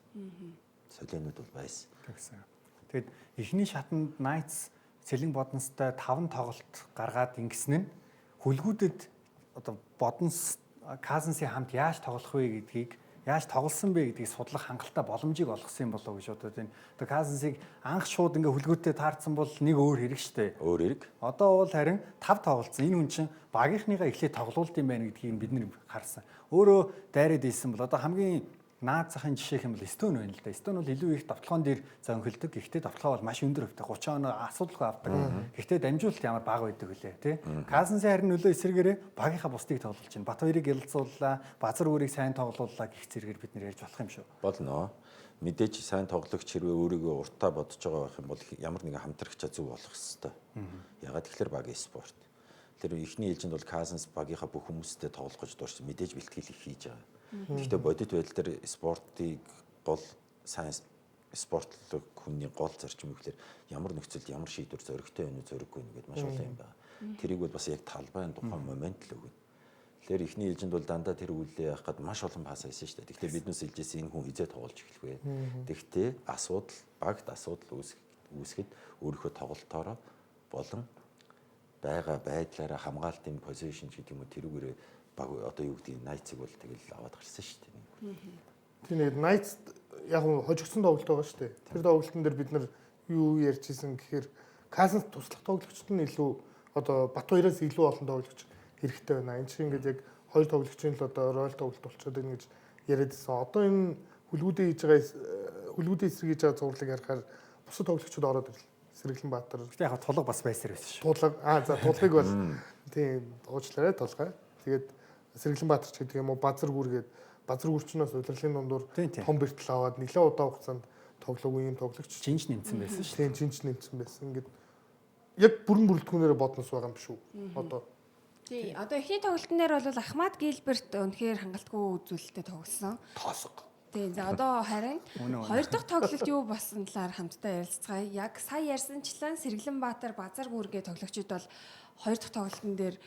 [SPEAKER 4] Солионууд бол байсан.
[SPEAKER 2] Тэгсэн. Тэгэд эхний шатанд Knights цэлэн бодностой 5 тоглолт гаргаад ингэсэн нь хөлгүүдэд одоо боднос Cousins-ийн хамт яаж тоглох вэ гэдгийг яаж тоглосон бэ гэдгийг судлах хангалттай боломжийг олгосон юм болов уу гэж бодоод байна. Одоо Cousins-ыг анх шууд ингээ хөлгүүтээ таарсан бол нэг өөр хэрэг штэ.
[SPEAKER 4] Өөр хэрэг.
[SPEAKER 2] Одоо бол харин 5 тоглолцсон. Энэ хүн чинь багийнхныгаа эхлээд тоглуулт юм байна гэдгийг бид нэр харсан. Өөрөө дайраад ийсэн бол одоо хамгийн наад захын жишээх юм бол Stone байна л да. Stone бол илүү их давталгаан дээр зөнхөлдөг. Гэхдээ давталгаа бол маш өндөр хөвтэй 30 оноо асуудалгүй авдаг. Гэхдээ дамжуулалт ямар бага байдаг вүлээ, тий? Cousins харин нөлөө эсрэгээрээ багийнхаа бусдыг тоглуулж байна. Бат хоёрыг ялцууллаа, Базар үүрийг сайн тоглууллаа гэх зэрэгээр бид нэр ярьж болох юм шүү.
[SPEAKER 4] Болно. Мэдээж сайн тоглогч хэрвээ өөрийгөө уртаа бодож байгаа байх юм бол ямар нэгэн хамтрагчаа зөв болох ёстой. Ягаад тэгэхээр багийн спорт. Тэр ихний ээлжинд бол Cousins багийнхаа бүх хүмүүстэй тоглох гэж дуурсан. Мэдээж бэлтгэл их хийж байгаа. Гэхдээ бодит байдал дээр спортыг гол сайн спортлог хүний гол зарчим гэхэлэр ямар нөхцөлд ямар шийдвэр зоригтой байна уу зориггүй нь гэдээ маш олон юм байна. Тэрийг бол бас яг талбайн тухайн момент л өгнө. Тэгэхээр ихний ээлжинд бол дандаа тэр үйлдэл явах гээд маш олон пас хийсэн шүү дээ. Гэхдээ биднээс илжээс энэ хүн хизээ тоглож эхлэх вэ. Тэгэхдээ асуудал багт асуудал үүсгэхэд өөрийнхөө тоглолтоороо болон байгаа байдлаараа хамгаалтын позишн гэдэг юм уу тэрүүгээрээ баг одоо юу гэдэг Knights-ыг бол тэгэл аваад гарсан шүү дээ.
[SPEAKER 3] Тийм нэг Knights яг хожигдсон тоглолт байгаа шүү дээ. Тэр тоглолтын дээр бид нар юу ярьжсэн гэхээр Cousins туслах тоглогчд нь илүү одоо Бат хоёроос илүү олон тоглогч хэрэгтэй байна. Энэ чинь ингээд яг хоёр тоглогчийн л одоо роль тоглолт болчиход байна гэж яриад байсан. Одоо энэ хөлгүүдийн хийж байгаа хөлгүүдийн эсрэг хийж байгаа зурлыг харахаар бусад тоглогчид ороод ирлээ. Сэргэлэн Баатар.
[SPEAKER 2] Гэтэ яг тулга бас байсаар байсан шүү.
[SPEAKER 3] Тулга за тулгыг бол тийм уучлаарай тулгай. Тэгээд Сэргэлэн Баатар ч гэдэг юм уу Базар гүргээд Базар гүрчнөөс удирдлагын дундуур том бэртэл аваад нэлээд удаа хугацаанд тоглоогүй юм тоглогч
[SPEAKER 2] жинж нэмсэн байсан шүү.
[SPEAKER 3] Тийм жинж нэмсэн байсан. Ингээд яг бүрэн бүрэлдэхүүнээр бодноос байгаа юм шүү. Одоо.
[SPEAKER 1] Тий, одоо эхний тоглолтын дээр бол Ахмад Гилберт өнөхөр хангалтгүй үзүүлэлтэд тоглосон.
[SPEAKER 3] Тоосго.
[SPEAKER 1] Тийм, за одоо харин хоёр дахь тоглолт юу болсон талаар хамтдаа ярилцгаая. Яг сая ярьсанчлан Сэргэлэн Баатар, Базар гүргээ тоглогчид бол хоёр дахь тоглолтын дээр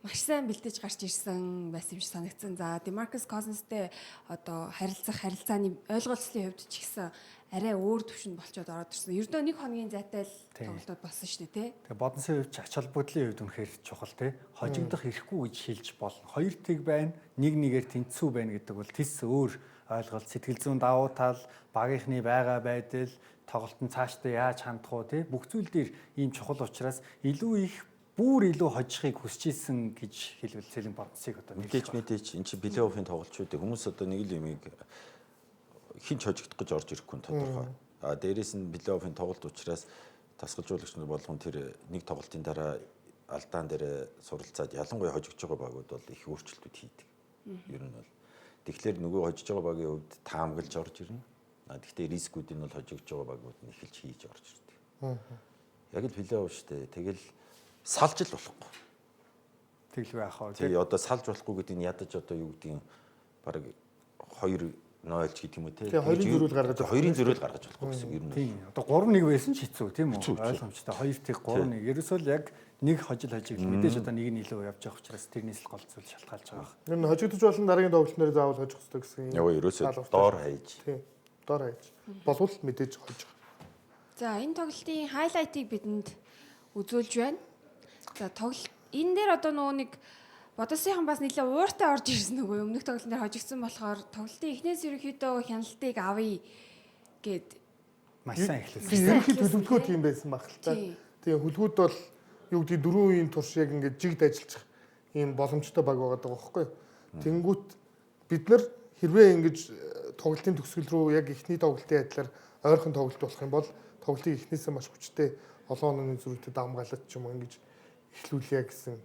[SPEAKER 1] маш сайн бэлдэж гарч ирсэн байсан юм шиг санагдсан. За Demarcus Cousins-тэй одоо харилцааны ойлголцлын хувьд ч гэсэн арай өөр төвшөнд болчиход ороод ирсэн. Ердөө нэг хоногийн зайтай л тоглолтууд болсон шүү дээ, тий.
[SPEAKER 2] Тэгээ бодносын хувьд ач холбогдлын хувьд үнэхээр чухал тий. Хожигдох ирэхгүй гэж хэлж болно. Хоёр тэг байна, нэг нэгээр тэнцүү байна гэдэг бол тис өөр ойлголт, сэтгэл зүйн давуу тал, багийнхны байгаа байдал, тоглолтын цаашдаа яаж хандах уу тий. Бүх зүйл дээр ийм чухал учраас илүү их бүр илүү хожихыг хүсэж исэн гэж хэлвэл цэлэн бодсыг одоо
[SPEAKER 4] мэдээж энэ чинь плей-оффын тоглолчдыг хүмүүс одоо нэг л юмыг хинч хожигдох гэж орж ирэхгүй тодорхой. А дээрээс нь плей-оффын тоглолт учраас тасгалжуулагч нар болгон тэр нэг тоглолтын дараа алдаан дээр суралцаад ялангуяа хожигдж байгаа багууд бол их өөрчлөлтүүд хийдэг. Ер нь бол тэгэхээр нөгөө хожиж байгаа багийн хувьд таамаглаж орж ирнэ. Гэхдээ рискүүд нь бол хожигдж байгаа багууд нь эхэлж хийж орж ирдэг. Яг л плей-офф шүү дээ. Тэгэл салж л болохгүй.
[SPEAKER 2] Тэглгүй яах вэ?
[SPEAKER 4] Тий, одоо салж болохгүй гэдэг нь ядаж одоо юу гэдэг юм баг 2-0 гэдэг юм уу тий.
[SPEAKER 3] Хоёрын зөрүүл гаргаж
[SPEAKER 4] болохгүй гэсэн юм ер нь.
[SPEAKER 2] Тий. Одоо 3-1 байсан ч хэцүү тийм үү? Ойлгомжтой. 2 тэг 3-1. Ерөөсөө л яг нэг хожил мэдээж одоо нэг нь илүү явж байгаа учраас тэрнээс л гол зүйл шалтгаалж байгаа.
[SPEAKER 3] Тэр нь хожигдож болно дараагийн тоглолтноор заавал хожих хэрэгтэй гэсэн юм.
[SPEAKER 4] Яа ерөөсөө доор хаяж.
[SPEAKER 3] Тий. Доор хаяж. Болвол мэдээж хожих.
[SPEAKER 1] За энэ тоглолтын хайлайтыг бидэнд үзүүлж байна. За тоглолт энэ дээр одоо нөгөө нэг бодосынхан бас нэлээ ууртай орж ирсэн нөгөө өмнөх тоглолтын дээр хожигдсан болохоор тоглолтын эхнээс ерөнхийдөө хяналтыг авъя гэд
[SPEAKER 2] маш сайн эхлэсэн.
[SPEAKER 3] Ерөнхий төлөвлөгөө тийм байсан баг л та. Тэгээ хөлгүүд бол юу гэдэг дөрвөн үеийн турш яг ингээд жигд ажиллах ийм боломжтой баг байгаа даа байхгүй. Тэнгүүт бид нар хэрвээ ингэж тоглолтын төгсгөл рүү яг эхний тоглолтын адилаар ойрхон тоглолт болох юм бол тоглолтын эхнээсээ маш хүчтэй олон онооны зөрүүтэй давмгаалт ч юм уу ингэж эхлүүлье гэсэн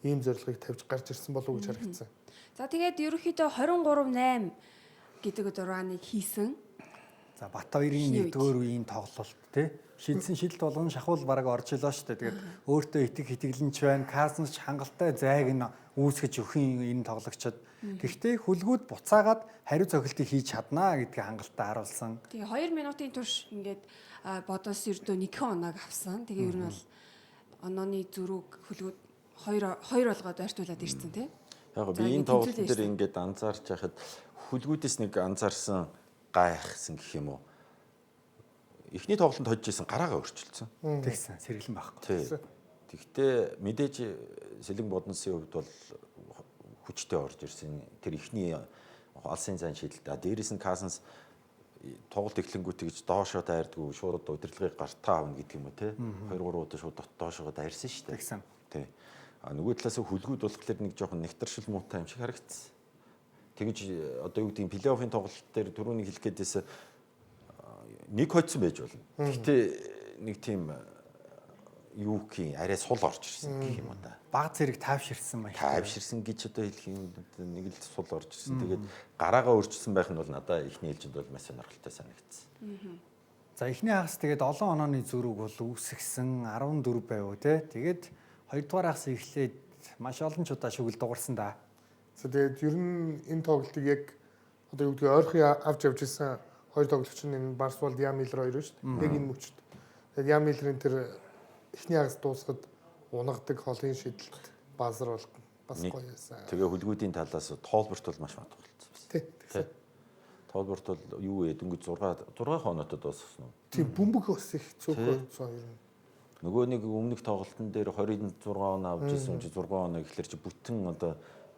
[SPEAKER 3] ийм зорилгыг тавьж гарч ирсэн болов уу гэж харагдсан.
[SPEAKER 1] За тэгээд ерөнхийдөө 23-8 гэдэг дургааныг хийсэн.
[SPEAKER 2] За Бат хоёрын
[SPEAKER 1] Эхний үед.
[SPEAKER 2] нэгдүгээр үеийн тоглолт тий. Шийдсэн шилд болгон шахуул бараг орж илоо шүү дээ. Тэгээд өөртөө хитгэлэнч байна. Карсенс ч хангалттай зайг нь үүсгэж өгөх энэ тоглогчид. Гэхдээ хүлгүүд буцаагаад хариу цогцолтыг хийж чаднаа гэдгийг хангалттай харуулсан.
[SPEAKER 1] Тэгээ 2 минутын турш ингээд бодоос ердөө 1 оноог авсан. Тэгээ ер нь бол онооны зөрүүг хүлгүүд 2 болгоод ойртуулад ирсэн тий.
[SPEAKER 4] Яг
[SPEAKER 1] За,
[SPEAKER 4] би
[SPEAKER 1] ингээд
[SPEAKER 4] энэ тоглолт
[SPEAKER 1] тэмцэл
[SPEAKER 4] дээр
[SPEAKER 1] ярьсан.
[SPEAKER 4] ингээд анзаарч байхад хүлгүүдээс нэг анзаарсан гайхсан гэх юм уу. Эхний тоглолтод хожиж исэн гараагаа өөрчилсөн.
[SPEAKER 2] Тэгсэн сэргэлэн байхгүй.
[SPEAKER 4] Тий. Тэгтээ мэдээж Сэлэн Бодносын хувьд бол хүчтэй орж ирсэн. Тэр ихний алсын зан шийдэлтэй. Дээрээс нь Касенс тоглолт эхлэнгүүт гэж доошоо дайрдгүй шууд удирдлагыг гартаа авна гэдэг юм уу те. 2 3 удаа шууд доошоо дайрсан шүү дээ.
[SPEAKER 2] Тэгсэн.
[SPEAKER 4] Тий. А нөгөө талаас хүлгүүд болохоор нэг жоохон нэгтаршил муутай юм шиг харагдсан. Тэгэж одоо юу гэдэг нь плей-оффын тоглолт дээр түрүүний хэлэх гээдээс нэг хоцсон байж болно. Гэхдээ нэг тийм юу гэх юм арай сул орж ирсэн гэх юм уу да.
[SPEAKER 2] Баг зэрэг тайвширсан маяг.
[SPEAKER 4] Тайвширсан гэж одоо хэлэх юм нэг л сул орж ирсэн. Тэгээд гараагаа өөрчилсөн байх нь бол надад ихний ээлжинд бол маш сонирхолтой санагдсан.
[SPEAKER 2] За эхний хагас тэгээд олон онооны зөрүүг бол үүсгэсэн 14 байв те. Тэгээд хоёрдугаар хагас эхлээд маш олон ч удаа шүгэл дугарсан да.
[SPEAKER 3] За тэгээд ер нь энэ тоглолтыг яг одоо юу гэдгийг ойрхон авч явж ирсэн хоёр тоглогч нь энэ Барсвалд Ямилер хоёр шүү дээ. Яг энэ мөчд. Тэгээд Ямилерийн тэр эхний хагас дуусахад унагадаг холын шидэлт базар бол бас гоё байсан.
[SPEAKER 4] Тэгээ хүлгүүдийн талаас тоолборт бол маш мод тоглолцсон.
[SPEAKER 3] Тий.
[SPEAKER 4] Тоолборт бол юу вэ? Дөнгөж 6 хоногт дууссан уу?
[SPEAKER 3] Тийм бөмбөг бас их цөөхөн ер нь.
[SPEAKER 4] Нөгөө нэг өмнөх тоглолтын дээр 26 оноо авч ирсэн чи 6 оноо ихлэр чи бүтэн одоо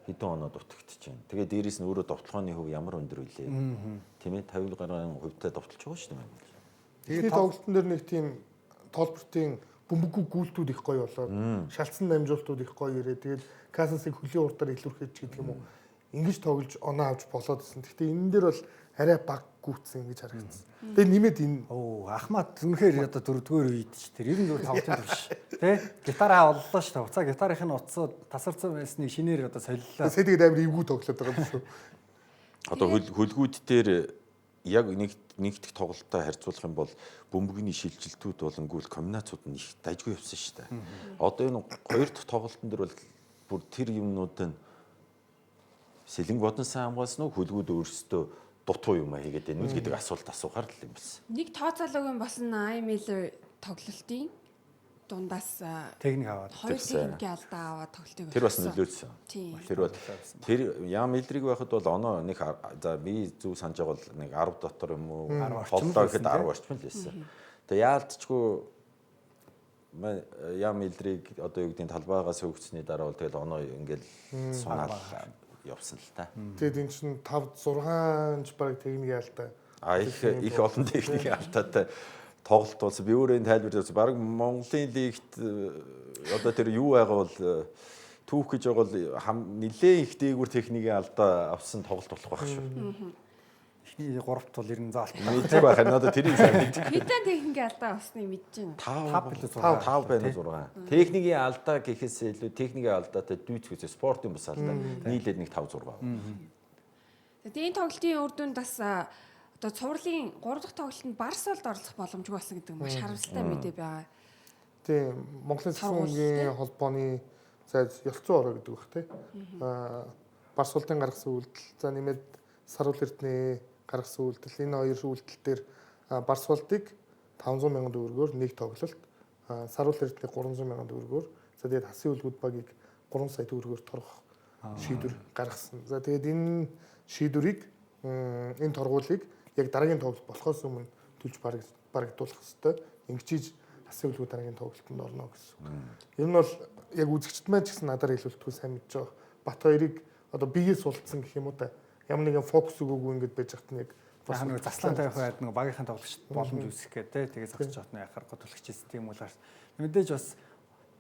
[SPEAKER 4] хэдэн оноо дутагдчихэв. Тэгээ дээрээс нь өөрөө довтлооны хөв ямар өндөр үлээ. Тийм ээ 50 гаруй хувьтай довтлож байгаа шүү дээ.
[SPEAKER 3] Тэгээд тоглолтын дээр нэг тийм тоолбортын бөмбөггүй гүйлтүүд их гоё болоод шалцсан намжуултууд их гоё ирээ. Тэгээд Касенсыг хөлийн урдаар илүүрхэж гэдэг юм уу. Ингэж тоглож оноо авч болоод ирсэн. Гэхдээ энэ дээр бол арай баг гүйтсэн гэж харагдсан. Тэгээд нэмээд энэ
[SPEAKER 2] Ахмад үнэхээр одоо 4-р үед ч тэр 94 тоглолтын турш тий гитараа оллоо шүү дээ. Уцаа гитарынхын утсууд тасарсан байсныг шинээр одоо солиллоо.
[SPEAKER 3] сэдгээд амар эвгүй тоглоод байгаа юм шүү.
[SPEAKER 4] Одоо хөлгүүд дээр яг нэгдэх тоглолттой харьцуулах юм бол бөмбөгний шилжилтүүд болонгүүл комбинацууд нь их дайггүй явсан шүү дээ. Одоо энэ хоёр дахь тоглолтын дээр бол бүр тэр юмнууд нь Сэлэн Бодносын хамгаалсан уу хөлгүүд өөрсдөө дутуу юм а хийгээд байна уу гэдэг асуулт асуухаар л юм байна.
[SPEAKER 1] Нэг тооцоолоогийн болсон Ямилер тоглолтын дундаас
[SPEAKER 2] Техник аваад.
[SPEAKER 1] 2 техникийн алдаа аваад тоглолтыг
[SPEAKER 4] Тэр бас нөлөөлсөн.
[SPEAKER 1] Тийм.
[SPEAKER 4] Тэр бол тэр Ямилриг байхад бол оноо нэг за би зөв санаж байгаа бол нэг 10 дотор юм уу
[SPEAKER 2] 10
[SPEAKER 4] холдоо
[SPEAKER 2] орчим
[SPEAKER 4] гэхэд 10 орчим л байсан. Тэгээ яалтчгүй Ямилриг одоо юу гэдэг нь талбайгаас хөвгцсөний дараа бол тэгэл оноо ингээл сунаал явсан л та.
[SPEAKER 3] Тэгээд энэ чинь 5 6 ч баг техникийн алдаа.
[SPEAKER 4] Их олон техникийн алдаатай тоглолт болсон. Би өөрөө энэ тайлбарлаж баг Монголын лигт одоо тэр юу байгаа бол түүх гэж байгаа бол нэлээд их дээгүүр техникийн алдаа авсан тоглолт болох байх шүү.
[SPEAKER 2] Эхний 3-т бол ер нь заалт.
[SPEAKER 4] Мэдээ байх нь одоо тэрийг сайн мэддэг.
[SPEAKER 1] Хэдэн техникийн алдаа авсныг мэдэж байна.
[SPEAKER 4] 5 байна 6. Техникийн алдаа гэхээс илүү техникийн алдаатай дүйцэх спортын бус алдаа нийлээд нэг 5 6.
[SPEAKER 1] Тэгээд энэ тоглолтын үр дүнд бас одоо цувралын 3 дахь тоглолтод Барсвалд оролцох боломжгүй болсон гэдэг маш харамсалтай мэдээ байгаа.
[SPEAKER 3] Тийм Монголын Цэцгийн холбооны зайд ёлцоо ороо гэдэг баг тий. Барсвалдын гаргасан үйлдэл за нэмээд Саруул Эрдэнэ гаргасан үйлдэл энэ хоёр үйлдэл дээр Барсвалдыг 500 мянган төгрөгөөр нэг тоглолт Саруул Эрдэнэ 300 мянган төгрөгөөр за тэгээд хасын үлгүүд багийг 3 сая төгрөгөөр торгох шийдвэр гаргасан. За тэгээд энэ шийдвэрийг энэ торгуулийг яг дараагийн тоглолт болохоос өмнө төлж барагдуулах хэрэгтэй. Ингэж хасын үлгүүд дараагийн тоглолтод орно гэсэн. Ер нь бол яг үзэгчд маань ч гэсэн надаар хэлүүлтгүй сайн мэдж байгаа. Бат хоёрыг одоо биеэ сулцсан гэх юм уу та. Ямар нэгэн фокус өгөөгүй ингэж байж хат нь яг
[SPEAKER 2] бас нэг заслан тавих байд нэг багийнхаа тоглогчд боломж үүсгэх гэдэг тэгээ зогсож байгаа нь яхаар готлогчсэн тийм үлээр мэдээж бас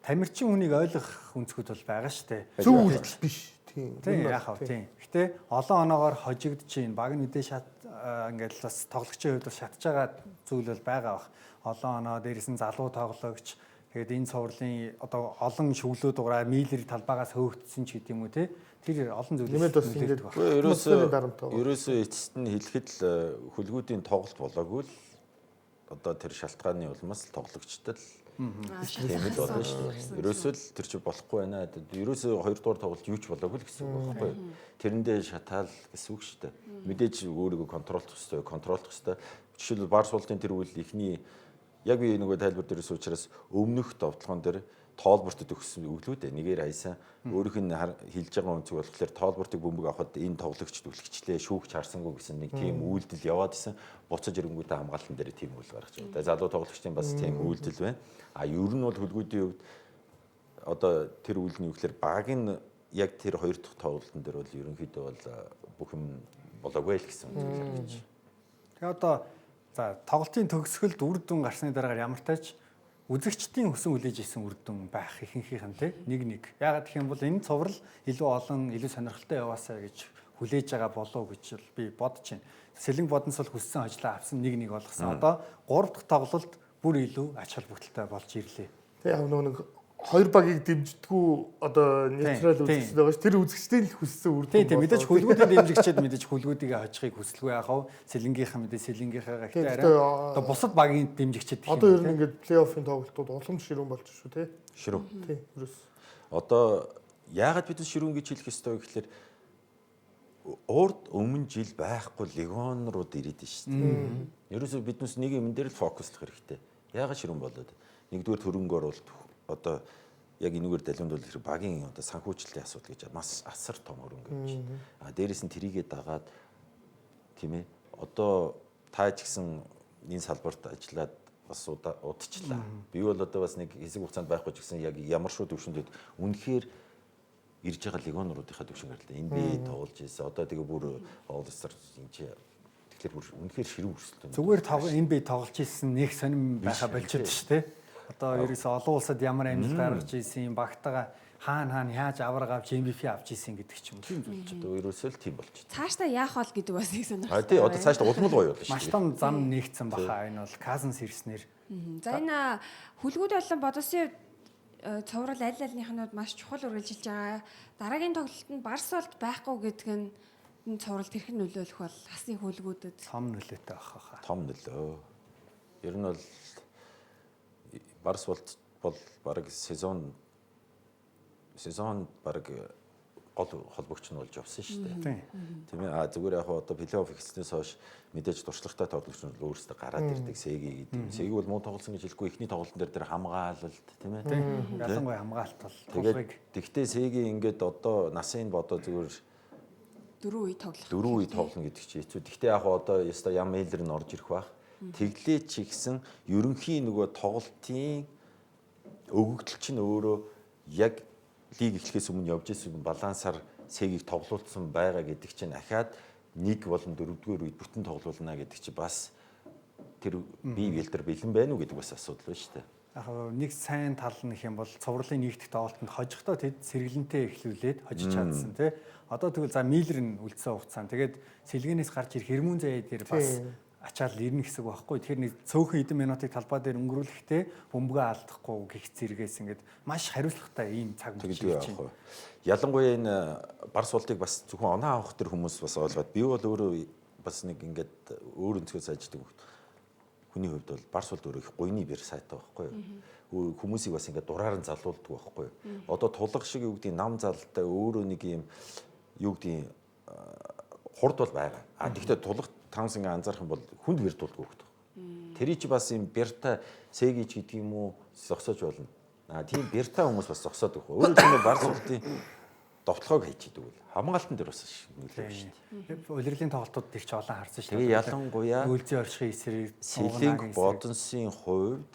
[SPEAKER 2] тамирчин хүнийг ойлгох өнцгүүд бол байгаа шүү дээ.
[SPEAKER 3] зөв үйлдэл биш. Тийм
[SPEAKER 2] яхав тийм. Гэтэ олон оноогоор хожигдчихээн баг нь мэдээ шат ингээд бас тоглогчийн хувьд бас шатж байгаа зүйл бол байгаа бах. Олон оноо дээрээс нь залуу тоглогч тэгээд энэ цувралын одоо олон шүглүүд дугаараа мийлэр талбайгаас хөөгдсөн ч гэдэм үү те. тэр олон
[SPEAKER 3] Нэмээд бас
[SPEAKER 2] зүйлээс
[SPEAKER 3] ингээд
[SPEAKER 4] ерөөсөө эцэст нь хэлэхэд л хөлгүүдийн тоглолт болоогүй л одоо тэр шалтгааны улмаас л тоглогчтой л тийм л болно шүү дээ. Ерөөсөө л тэр чинь болохгүй байна. Ерөөсөө 2 дугаар тоглолт юу ч болоогүй л гэсэн үг байхгүй юу? Тэрэндээ шатаал гэсэн үг шүү дээ. Мэдээж өөрийгөө контролдох хэрэгтэй. Жишээлбэл бар суултын тэр үйл ихний яг би нөгөө тайлбар дээрээс учраас өмнөх товтлогон дээр тоолбортод өгсөн өглүүд нэгээр аясан өөрийнх нь хилж байгаа үнцэг болохоор тоолбортыг бөмбөг авахад энэ тоглогчд үлгчлээ шүүгч харсангүй гэсэн нэг тийм үйлдэл яваад исэн буцаж ирэнгүүтээ хамгаалтан дээр тийм үйл гаргаж байгаа. Залуу тоглогчдын бас тийм үйлдэл байна. А ер нь бол хөлгүүдийн хувьд одоо тэр үйл нь юу гэхээр баг нь яг тэр 2 дахь тоглолтын дээр бол ерөнхийдөө бол бүх юм болоогүй л гэсэн үг харагдаж.
[SPEAKER 2] Тэгээ одоо за тоглолтын төгсгөлд үр дүн гарсны дараагаар ямар тач үзэгчдийн хүсэн хүлээж исэн үр дүн байх ихэнхийнх нь нэг. Яагаад гэх юм бол энэ цуврал илүү олон, илүү сонирхолтой яваасаа гэж хүлээж байгаа болов гэж би бодож байна. Сэлэнг бодонсол хүссэн хожлоо авсан нэг болгосон. Одоо 3 дахь тоглолт бүр илүү ач холбогдолтой болж ирлээ.
[SPEAKER 3] Тэг яг нэг хоёр багийг дэмждэггүй одоо нейтрал үзэгчд байгаа ш. Тэр үзэгчдийн л хүссэн үр дүн.
[SPEAKER 2] Тийм мэдээж хөлгүүдийн дэмжигчид мэдээж хөлгүүдийг хожихыг хүсэлгүй яхав. Сэлэнгийнхаа мэдээж сэлэнгийнхаа гэхдээ арай одоо бусад багийн дэмжигчид
[SPEAKER 3] одоо ер нь ингээд плей-оффын тоглолтууд уламж ширүүн болж шүү те.
[SPEAKER 4] Ширүүн.
[SPEAKER 3] Тийм ерөөс.
[SPEAKER 4] Одоо яагаад бид ширүүн гэж хэлэх ёстой вэ гэхээр урд өмнө жил байхгүй легион рууд ирээд шүү дээ. Ерөөсөө биднээс нэг юм дээр л фокуслах хэрэгтэй. Яагаад ширүүн болоод? Нэгдүгээр хөрөнгөөр бол одоо яг энэгээр далиунд бол тэр багийн одоо санхүүжилтийн асуудал гэж маш асар том хөрөнгө гэж. А дээрээс нь трийгээ дагаад тийм ээ. Одоо та ч гэсэн энэ салбарт ажиллаад бас удаачлаа. Би бол одоо бас нэг хэсэг хугацаанд байхгүй ч гэсэн яг ямар шүү төвшөндöd үнэхээр ирж байгаа легионуудынхаа төвшин гэрлээ. NBA тоглож ирсэн. Одоо тэгээ бүр All-Star энэ тэгэхээр бүр үнэхээр ширүүн өрсөлдөөн.
[SPEAKER 2] Зүгээр NBA тоглож ирсэн нэг сонирм байха болчиход шүү дээ. Одоо ерөөсөө олон улсад ямар амжилт гаргаж ирсэн багтаага хаана яаж авраг авч MVP авч ирсэн гэдэг ч юм уу тийм зүйл ч.
[SPEAKER 4] Одоо ерөөсөө л тийм болчих.
[SPEAKER 1] Цаашдаа яах бол гэдэг бас нэг сонирхолтой.
[SPEAKER 4] А тий одоо цаашдаа улмал гоё болно шүү.
[SPEAKER 2] Маш том зам нэгдсэн баха энэ бол Казанс ирснээр.
[SPEAKER 1] За энэ хөлгүүд болон бодосын цоврал аль альнийхнууд маш чухал үргэлжилж байгаа. Дараагийн тоглолтод Барсолт байхгүй гэдэг нь энэ цовралд хэрхэн нөлөөлөх бол хасны хөлгүүдэд
[SPEAKER 2] Том нөлөөтэй байх хаа.
[SPEAKER 4] Том нөлөө. Ер нь бол Барсолт бол баг сезон баг гол холбогч нь болж явсан шүү дээ. Тийм ээ. А зүгээр яг одоо плей-офф эхэлснээс хойш мэдээж туршлагатай тоглогч нь өөрсдөө гараад ирдэг. Сэги гэдэг. Сэги бол муу тоглосон гэж хэлэхгүй. Эхний тоглолтын дээр хамгаалалт тийм ээ.
[SPEAKER 2] Ялангуяа хамгаалалт бол
[SPEAKER 4] тэгээд тэгтээ Сэги ингээд одоо насын бодоо зүгээр
[SPEAKER 1] 4 үе тоглох.
[SPEAKER 4] 4 үе тоглоно гэдэг чинь хэцүү. Тэгтээ яг одоо яста ям мэйлэр нь орж ирэх байх. Тэглээ чи гэсэн ерөнхий нөгөө тоглолтын өгөгдөл чинь өөрөө яг лиг эхлэхээс өмнө явж ирсэн балансаар Сэгийг тоглуулсан байгаа гэдэг чинь ахаад 1 болон 4-р үед бүтэн тоглуулна гэдэг чинь бас тэр бие биелдэр бэлэн байна уу гэдэг бас асуудал байна шүү дээ.
[SPEAKER 2] Яг нэг сайн тал нь их юм бол цувралын нэгдэх тоглолтод хожихдоо тэд сэргэлэнтэй эхлүүлээд хожиж чадсан тий. Одоо тэгвэл за Миллер нь үлдсэн хугацаанд тэгээд сэлгэнээс гарч ирэх Хэрмүүн заяа дээр бас ачаал ирнэ гэсэн үг байхгүй. Тэгэхээр нэг цөөхөн хэдэн минутыг талбай дээр өнгөрүүлэхдээ бөмбөгөө алдахгүй гих зэрэгээс ингээд маш хариуцлагатай ийм цаг мөч хийж байна.
[SPEAKER 4] Ялангуяа энэ Барсуултыг бас зөвхөн оноо авах тэр хүмүүс бас ойлгоод би бол өөрөө бас нэг ингээд өөр өнцгөөс ажилладаг хүний хувьд бол Барсуулт өөрөө их гуйны бэр сайтай байхгүй юу. Хүмүүсийг бас ингээд дураар нь залуулдаг байхгүй юу. Одоо тулга шиг юу гэдэг нам залтай өөрөө нэг юм юу гэдэг хурд бол байгаа. А тэгвэл тулга тавс ингээ анзаарах юм бол хүнд бэр дуулдаг хөхт. Тэрий чи бас юм бэрта Сэгич гэдэг юм уу зогсоож болно. А тийм бэрта хүмүүс бас зогсоод өгөх. Өөрөөр хэлбэл Барсуултын довтлогоо хийж идэг үл хамгаалтан дээр бас нөлөө шүү дээ.
[SPEAKER 2] Улирлын тоглолтууд дээр ч олон харсан шүү
[SPEAKER 4] дээ. Тэгээ ялангуяа
[SPEAKER 2] үйлзийн оршихын эсрэг
[SPEAKER 4] Сэлэнг бодонсын хувьд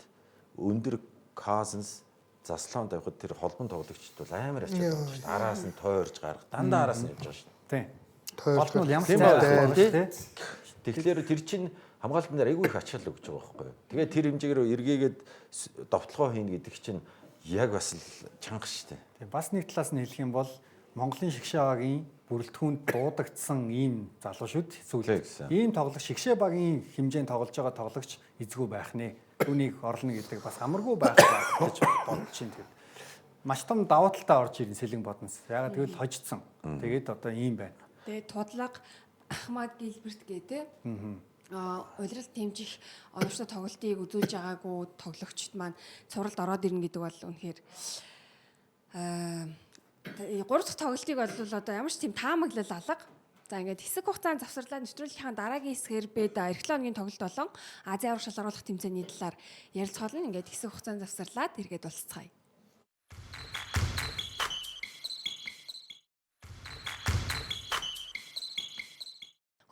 [SPEAKER 4] өндөр Казанс заслаан тавихад тэр холбон тоглогчд бол амар ачаал байна шүү дээ. Араас нь тойрж гарах, дандаа араас нь явж байгаа шүү дээ.
[SPEAKER 2] Тийм. Гол нь ямар ч байх тий.
[SPEAKER 4] Тэгэхээр тэр чинь хамгаалтан дээр айгүй их ачаал өгч байгаа байхгүй юу. Тэгээ тэр хэмжээгээр эргээгээд довтлогоо хийнэ гэдэг чинь яг бас л чанга шүү дээ.
[SPEAKER 2] Тийм. Бас нэг талаас нь хэлэх юм бол Монголын шигшээ багийн бүрэлдэхүүнд дуудагдсан ийм залуу шүд сүүлд. Ийм тоглох шигшээ багийн хэмжээнд тоглож байгаа тоглогч эзгүй байх нэ. Түүнийг орлоно гэдэг бас амаргүй байх гэж бодож байна. маш том давуу талтай орж ирэн сэлэн бодноос. Ягаад гэвэл хожицсон. Тэгээд одоо ийм байна.
[SPEAKER 1] Тэгээд тудлага Ахмад Гилберт гэдэг улирал тэмжих оновчтой тоглолтыг үзүүлж байгаагүй тоглогчд маань цувралд ороод ирнэ гэдэг бол үнэхээр 3 дахь тоглолтыг бол одоо ямар ч тийм таамаглал алга. За ингээд хэсэг хугацаанд завсарлаад нэвтрүүлгийнхаа дараагийн хэсгээр бид эх 7 хоногийн тоглолт болон Азийн аврах шалгаруулах тэмцээний талаар ярилцгаална. Ингээд хэсэг хугацаанд завсарлаад эргээд уулзцгаая.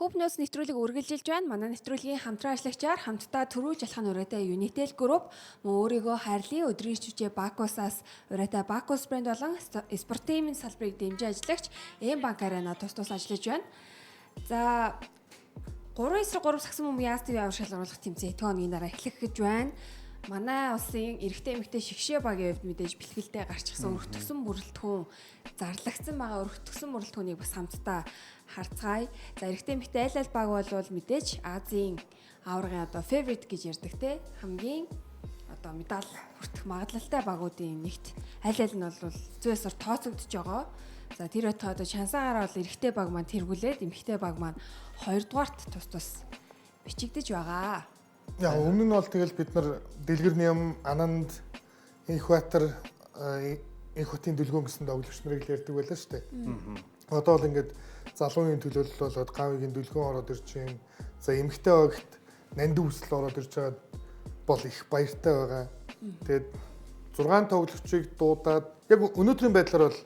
[SPEAKER 1] Хүүпнөөс нэвтрүүлэг үргэлжилж байна. Манай нэвтрүүлгийн хамтран ажиллагчаар хамтдаа Төрүүж алхах ураатай Unitel Group мөн өөрийгөө хайрлын өдрийн шүжээ Бакусаас ураатай Бакус брэнд болон спортын салбарыг дэмжиж ажиллагч М-банк арена тус ажиллаж байна. За 3-3 сагсан бөмбөгийн АСТV аврах шалгаруулах тэмцээн 7 хоногийн дараа эхлэх гэж байна. Манай улсын эрэгтэй эмэгтэй шигшээ багийн хувьд мэдээж бэлтгэлтэй гарчихсан өргөтгсөн бүрэлдэхүүн зарлагдсан байгаа өргөтгсөн бүрэлдэхүүнийг бас хамтдаа харцгаая. За эрэгтэй эмэгтэй аль баг бол мэдээж Азийн аваргын одоо favorite гэж ярьдаг те хамгийн одоо медаль хүртэх магадлалтай багуудын нэгт аль нь бол зөөсөр тооцогдож байгаа. За тэр байтугай одоо шансаагаараа бол эрэгтэй баг маань тэргүүлээд эмэгтэй баг маань 2 дугаарт тус бичигдэж байгаа.
[SPEAKER 3] Яа өмнө нь бол тэгэл бид нар Дэлгэр Нэм, Ананд, Инхбатар, Инхбатын дүлгөөн гэсэн тоглогч нарыг ярьдаг байлаа шүү дээ. Одоо бол ингээд залуугийн төлөөлөл болоод гавьгийн дүлгөөн ороод ирж байна. За эмэгтэй багт нандин үсэл ороод ирж байгаа бол их баяртай байгаа. Тэгээд 6 тоглогчийг дуудаад яг өнөөдрийн байдлаар бол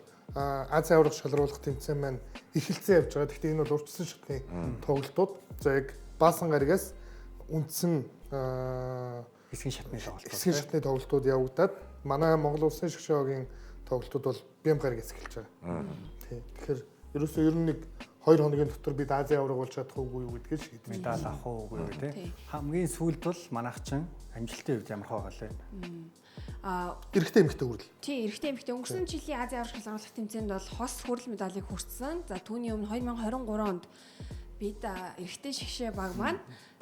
[SPEAKER 3] Азийн аврах шалгаруулах тэмцээн маань эхэлсэн явж байгаа. Гэхдээ энэ бол урьдчилан шатны тоглолтууд. За яг Баасан гаригаас үндсэн
[SPEAKER 2] хэсгийн шатны тоглолт.
[SPEAKER 3] Хэсгийн шатны тоглолтууд явагдаад манай Монгол улсын шгшөөгийн тоглолтууд бол бям гарагаас эхэлж байгаа. Тийм. Тэгэхээр ерөөсөө ер нь нэг 2 хоногийн дотор бид Азийн авраг болж чадах уугүй юу гэдгийг шийдвэр.
[SPEAKER 2] Медаль авах уугүй юу те. Хамгийн сүүлд бол манайхчин амжилтын үед ямар хаагаал вэ?
[SPEAKER 3] Эрэгтэй эмэгтэй хүрэл.
[SPEAKER 1] Тийм, эрэгтэй эмэгтэй өнгөрсөн жилийн Азийн аврах шалгаруулах тэмцээнд бол хос хүрэл медалийг хүртсэн. За түүний өмнө 2023 онд бид эрэгтэй шгшээ баг маань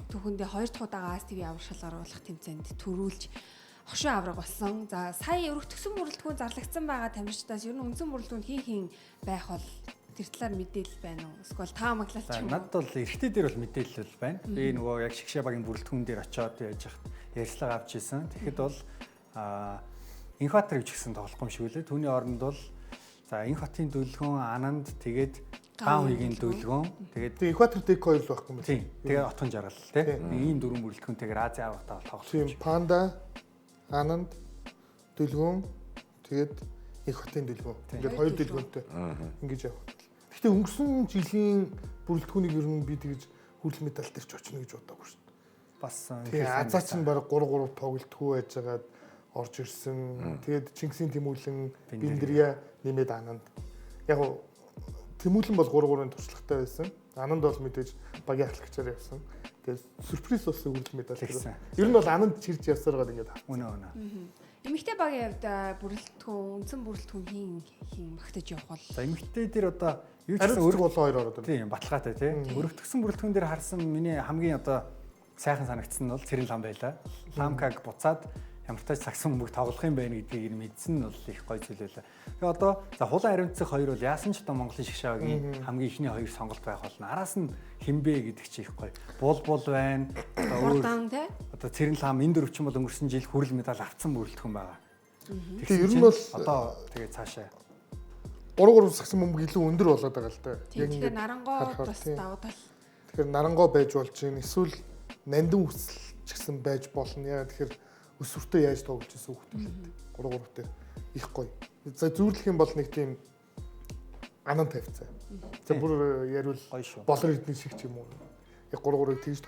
[SPEAKER 1] түүхэндээ 2 дахь удаага АСТV аврах шалгаруулах тэмцээнд төрүүлж хошин авраг болсон. За сая өргөтгсөн бүрэлдэхүүн зарлагдсан байгаа тамирчдаас ер нь үндсэн бүрэлдэхүүн хин байх бол тэр талаар мэдээлэл байна уу? Эсвэл таамаглалт ч юм уу?
[SPEAKER 2] Надад бол эрэгтэй дээр бол мэдээлэл байна. Би нөгөө яг шгшээ багийн бүрэлдэхүүн дээр очиод яаж яхад ярьцлага авч ирсэн. Тэгэхэд бол Инхбатар гэж гисэн тоглох юм шиг үлээ. Түүний оронд бол за Инхбатын дүлгөөн, Ананд тэгээд Гаавигийн дүлгөөн тэгээд
[SPEAKER 3] Инхбатар дэг 2 л байхгүй юм байна.
[SPEAKER 2] Тийм. Тэгээд отгон жаргал тий. Ийм дөрвөн бүрэлдэхүүнтэйгээр Азийн аврагтаа тоглох.
[SPEAKER 3] Тийм Панда, Ананд, дүлгөөн тэгээд Инхбатын дүлгөөн. Ингээд 2 дүлгөөнтэй ингэж явах. Гэхдээ өнгөрсөн жилийн бүрэлдэхүүнийг ер нь би тэгж хүрэл медаль дээр ч очно гэж бодоагүй шүү дээ.
[SPEAKER 2] Бас
[SPEAKER 3] тийм Азаач нь баг 3 тоглолтгүй байжгаад орж ирсэн. Тэгээд Чингисийн Тэмүүлэн, Биндрия нэмээд Ананд. Яг нь Тэмүүлэн бол 3-3-ын туршлагатай байсан. Ананд бол мэдээж багийн ахлагчаар явсан. Тэгээд сюрприз болсон хүрэл медаль гэсэн. Ер нь бол Ананд чирж явсараад ингээд
[SPEAKER 2] Үнэ.
[SPEAKER 1] Эмэгтэй багийн хувьд бүрэлдэхүүн, үндсэн бүрэлдэхүүн хин магтаж явах бол.
[SPEAKER 2] За эмэгтэй дээр одоо юу ч
[SPEAKER 3] гэсэн
[SPEAKER 2] өрг
[SPEAKER 3] болон 2 ороод байна.
[SPEAKER 2] Тийм баталгаатай тийм. Өргөтгсөн бүрэлдэхүүн дээр харсан миний хамгийн одоо сайхан санагдсан нь бол Цэрэн лам байлаа. Ламкаг буцаад ямартай цагсан бөмбөг тоглох юм байна гэдгийг мэдсэн нь бол их гоё зүйл байлаа. Тэгээ одоо за хулан хариуцах хоёр бол яасан ч одоо Монголын шгшээгийн хамгийн ихний хоёр сонголт байх болно. Араас нь хинбэ гэдэг чи их гоё. Булбул байна. Одоо Цэрэн лам энэ дөрвч юм бол өнгөрсөн жил хүрэл медаль авцсан бүрэлдэхүүн байгаа.
[SPEAKER 3] Тэгээ ер нь бол
[SPEAKER 2] одоо тэгээ цаашаа
[SPEAKER 3] 3-3 сагсан бөмбөг илүү өндөр болоод байгаа л да.
[SPEAKER 1] Тэгэхээр нарангоо бас давуу тал.
[SPEAKER 3] Тэгэхээр нарангоо байж болж байна. Эсвэл нандин үсэл ч гэсэн байж болно. Яа тэгэхээр өсвөртөө яаж тоглож байсан хүүхдүүд 3-3-тэй их гоё. За зүүрлэх юм бол нэг тийм Ананд тавьцаа. За бүр яривал болор эдний шиг ч юм уу. Яг 3-3-ыг тэгж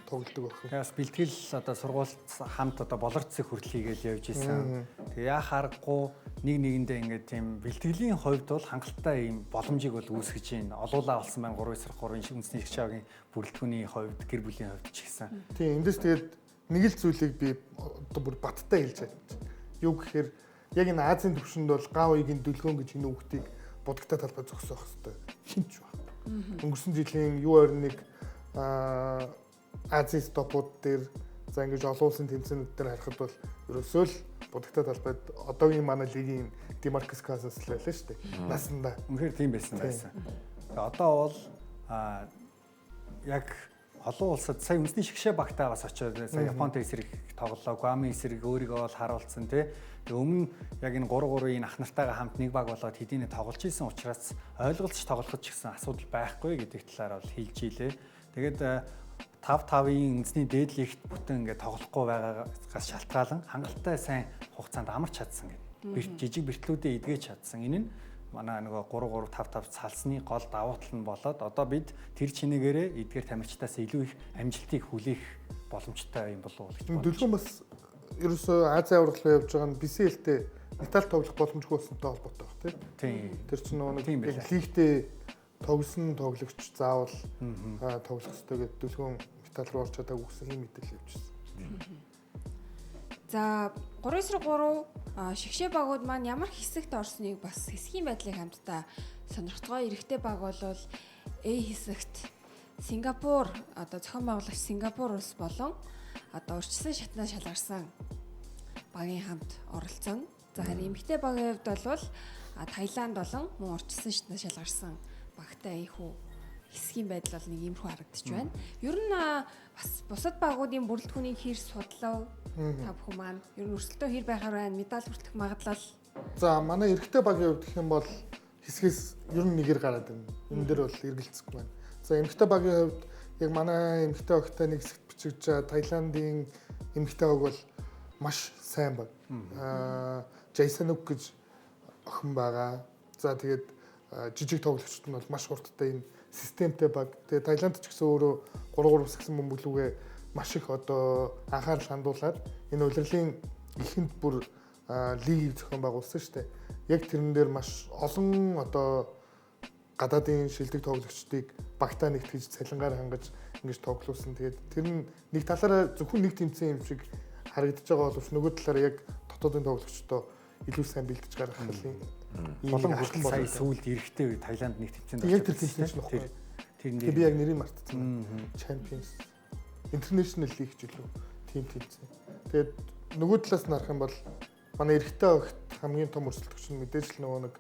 [SPEAKER 3] тоглолдог байх.
[SPEAKER 2] Тэгээс бэлтгэл одоо сургуульд хамт одоо болорцыг хүртэл хийгээл явж исэн. Тэгээ яа харахгүй нэг нэгэндээ ингээд тийм бэлтгэлийн хувьд бол хангалттай ийм боломжийг бол үүсгэж байна. Олуулаа болсон байна 3-3 үндэсний шгшээгийн бүрэлдэхүүний хувьд гэр бүлийн хувьд ч гэсэн.
[SPEAKER 3] Тийм эндээс тэгээд нэг л зүйлийг би одоо бүр баттай хэлж байна. Юу гэхээр яг энэ Азийн төвшөнд бол Гаавигийн дүлгөөн гэж энэ үгтийг будагтай талбай зогсоох хэрэгтэй. Хинч байна. Өнгөрсөн жилийн U21 Азийн стопууд дээр за ингэж олон улсын тэмцээнүүд дээр харахад бол ерөөсөө л будагтай талбайд одоогийн манай лигийн Демаркус Казас л байлаа шүү дээ. Насандаа.
[SPEAKER 2] Үнэхээр тийм байсан. Одоо бол яг олон улсад сая үндэсний шгшээ багтаа бас очоод сая Японтой эсрэг тоглолоо, Гуамын эсрэг өөрийгөө бол харуулсан тий. Өмнө яг энэ 3-3-ийн ах нартайгаа хамт нэг баг болоод хэдийнэ тоглож исэн учраас ойлголцож тоглоход ч гэсэн асуудал байхгүй гэдэг талаар бол хэлж ийлээ. Тэгээд 5-5-ийн үндэсний дээдлэгт бүтэн ингээд тоглохгүй байгаагаас шалтгаалan хангалттай сайн хугацаанд амарч чадсан гэдэг. Жижиг бэртлүүдээ эдгэж чадсан. Энэ нь манай нөгөө 3-3-5-5 салсны гол давуу тал нь болоод одоо бид тэр чинээгээрээ эдгээр тамирчдаас илүү их амжилтыг хүлээх боломжтой юм болов уу гэж байна.
[SPEAKER 3] Дэлгүүн бас ерөөсөө Азийн аврал руу явж байгаа нь BCL-тэй металл тоглох боломжгүй болсонтой холбоотой баг тийм. Тэр чинь нөгөө нэг лигтэй тогсон тоглогч заавал тоглох хэрэгтэй гэдэг дэлгүүн металл руу орч чадаагүй гэсэн ийм мэдээлэл явьжсэн.
[SPEAKER 1] За 3-3 шгшээ багууд маань ямар хэсэгт орсныг бас хэсгийн байдлыг хамтдаа сонирхтгоо. Эрэгтэй баг бол A хэсэгт Сингапур одоо зохион байгуулагч Сингапур улс болон одоо урьдчилан шатнаас шалгарсан багийн хамт оролцсон. За харин эмэгтэй багийн хувьд бол Таиланд болон мөн урьдчилан шатнаас шалгарсан багтай ийхүү хэсгийн байдал бол нэг иймэрхүү харагдаж байна. Ер нь бас бусад багуудын бүрэлдэхүүнийг хэр судлав та бүхэн маань ер нь өрсөлдөө хэр байхаар байна, медаль хүртэх магадлал.
[SPEAKER 3] За манай эрэгтэй багийн хувьд гэх юм бол хэсгээс ер нь нэгээр гараад байна. Энэ дээр бол эргэлзэхгүй байна. За эмэгтэй багийн хувьд яг манай эмэгтэй багтай нэг хэсэгт бичиж байгаа Таиландын эмэгтэй баг бол маш сайн баг. Джейсонук гэж охин байгаа. За тэгээд жижиг тоглогчид нь бол маш хурдтай энэ системтэй баг. Тэгээ Таиланд ч гэсэн өөрөө 3-3 сагсан бөмбөлүүгээ маш их одоо анхаарал хандуулад энэ улирлын эхэнд бүр лиг зохион байгуулсан шүү дээ. Яг тэрэн дээр маш олон одоо гадаадын шилдэг тоглогчдыг багтаа нэгтгэж цалингаар хангаж ингэж тоглуулсан. Тэгээд тэр нь нэг талаараа зөвхөн нэг тэмцээн юм шиг харагдаж байгаа боловч нөгөө талаараа яг дотоодын тоглогчдоо илүү сайн бэлдэж гаргах юм.
[SPEAKER 2] Болон хүртэл сая сүүлд эрэхтэй үе Таиланд нэг тэмцээнд
[SPEAKER 3] яг тэр тэмцээнд нөх. Тэр би яг нэрийг мартсан. Champions International League ч үлээ. Тим тэмцээн. Тэгээд нөгөө талаас нь харах юм бол манай эрэгтэй огт хамгийн том өрсөлдөгч нь мэдээж л нөгөө нэг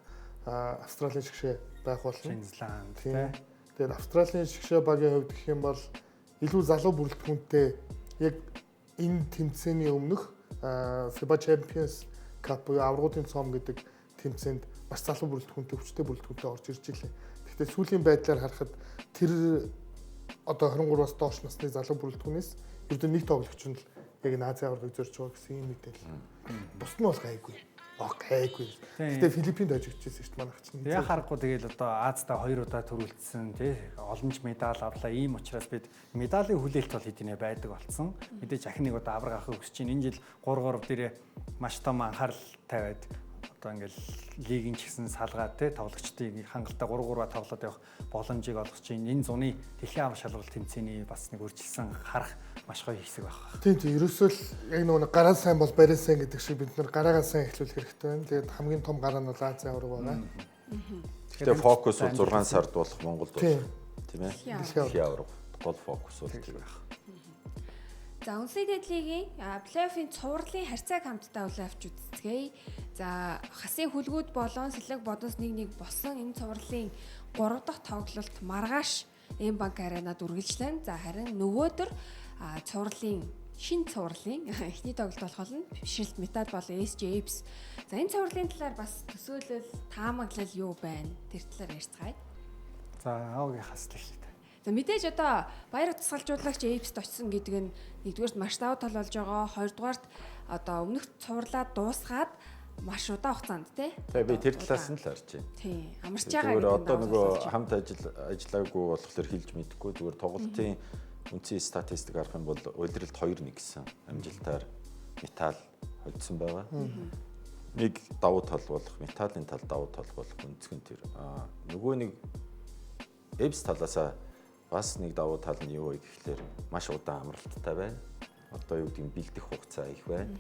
[SPEAKER 3] Австралийн шгшээ байх болно.
[SPEAKER 2] Финланд
[SPEAKER 3] тийм. Тэгээд Австралийн шгшээ багийн хувьд гэх юм бол илүү залуу бүрэлдэхүүнтэй яг энэ тэмцээний өмнөх FIBA Champions Cup аврагуудын цом гэдэг тэмцээнд маш залуу бүрэлдэхүүнтэй өвчтэй бүрэлдэхүүнтэй орж ирж илээ. Гэхдээ сүүлийн байдлаар харахад тэр одоо 23-аас доош насны залуу бүрэлдэхүүнээс ердөө нэг тоглогч нь л яг энэ Азийн аваргыг зорж байгаа гэсэн юм мэдээлэл. Бус нь бол гайгүй. Гайгүй. Гэхдээ Филиппинд ажигдчихсэн шүү дээ манайх чинь.
[SPEAKER 2] Яг харахгүй тэгэл одоо Азтай 2 удаа төрүүлсэн тий олонч медаль авлаа. Ийм учраас бид медалийн хүлээлт бол хэдийнэ байдаг болсон. Мэдээж ахин нэг удаа авраг авахыг хүсэж байна. Энэ жил 3-3 дээрээ маш том анхаарал тавиад одоо ингээл лигийн ч гэсэн салгаад тий тоглогчдын хангалттай 3-3-а тоглоод явах боломжийг олгож байна. Энэ зуны дэлхийн авар шалгалт тэмцээний бас нэг үржилсэн харах маш гоё хэсэг байна.
[SPEAKER 3] Тийм ерөөсөө л яг нөгөө гараа сайн бол барин сайн гэдэг шиг бид нар гараагаа сайн эхлүүлэх хэрэгтэй байна. Тэгээд хамгийн том гараа нь бол Азийн аварга байна.
[SPEAKER 4] Тэгэхээр фокус бол 6 сард болох Монголд бол тийм ээ.
[SPEAKER 3] Дэлхийн
[SPEAKER 4] аварга гол фокус бол тийм байх.
[SPEAKER 1] За үндэсний дэдлигийн плей-оффын цувралын харьцааг хамтдаа авч үзцгээе. За хасын хүлгүүд болон сэлэг бодос 1-1 болсон энэ цувралын 3 дахь тоглолт маргааш М-банк аренад үргэлжлэн. За харин нөгөөдөр цувралын шинэ цувралын эхний тоглолт болох нь Шилд Метал болон SJ Apes. За энэ цувралын талаар бас төсөөлөл таамаглал юу байна? Тэр талаар ярьцгаая.
[SPEAKER 2] За аагийн хаслах шүү дээ.
[SPEAKER 1] За мэдээж одоо баяр тусгалжуулагч Apes-д очсон гэдэг нь нэгдүгээрт маш давуу тал болж байгаа. Хоёрдугаарт одоо өмнөх цувралаа дуусгаад маш удаан хугацаанд тий.
[SPEAKER 4] Тэгээ би тэр талаас нь л харж байна.
[SPEAKER 1] Тий. Амарч байгаа
[SPEAKER 4] гэдэг нь одоо нөгөө хамт ажиллаагүй болохоор хэлж мэдэхгүй зүгээр тоглолтын үндсэн статистик харах юм бол улиралд 2-1 гэсэн амжилтаар металл хоцсон байгаа. Нэг давуу тал болох металлын тал давуу тал болох өнцгөн тэр. Нөгөө нэг Apes талаасаа бас нэг давуу тал нь юу вэ гэхлээр маш удаан амралттай байна. Одоо юу гэдэг нь бэлдэх хугацаа их байна.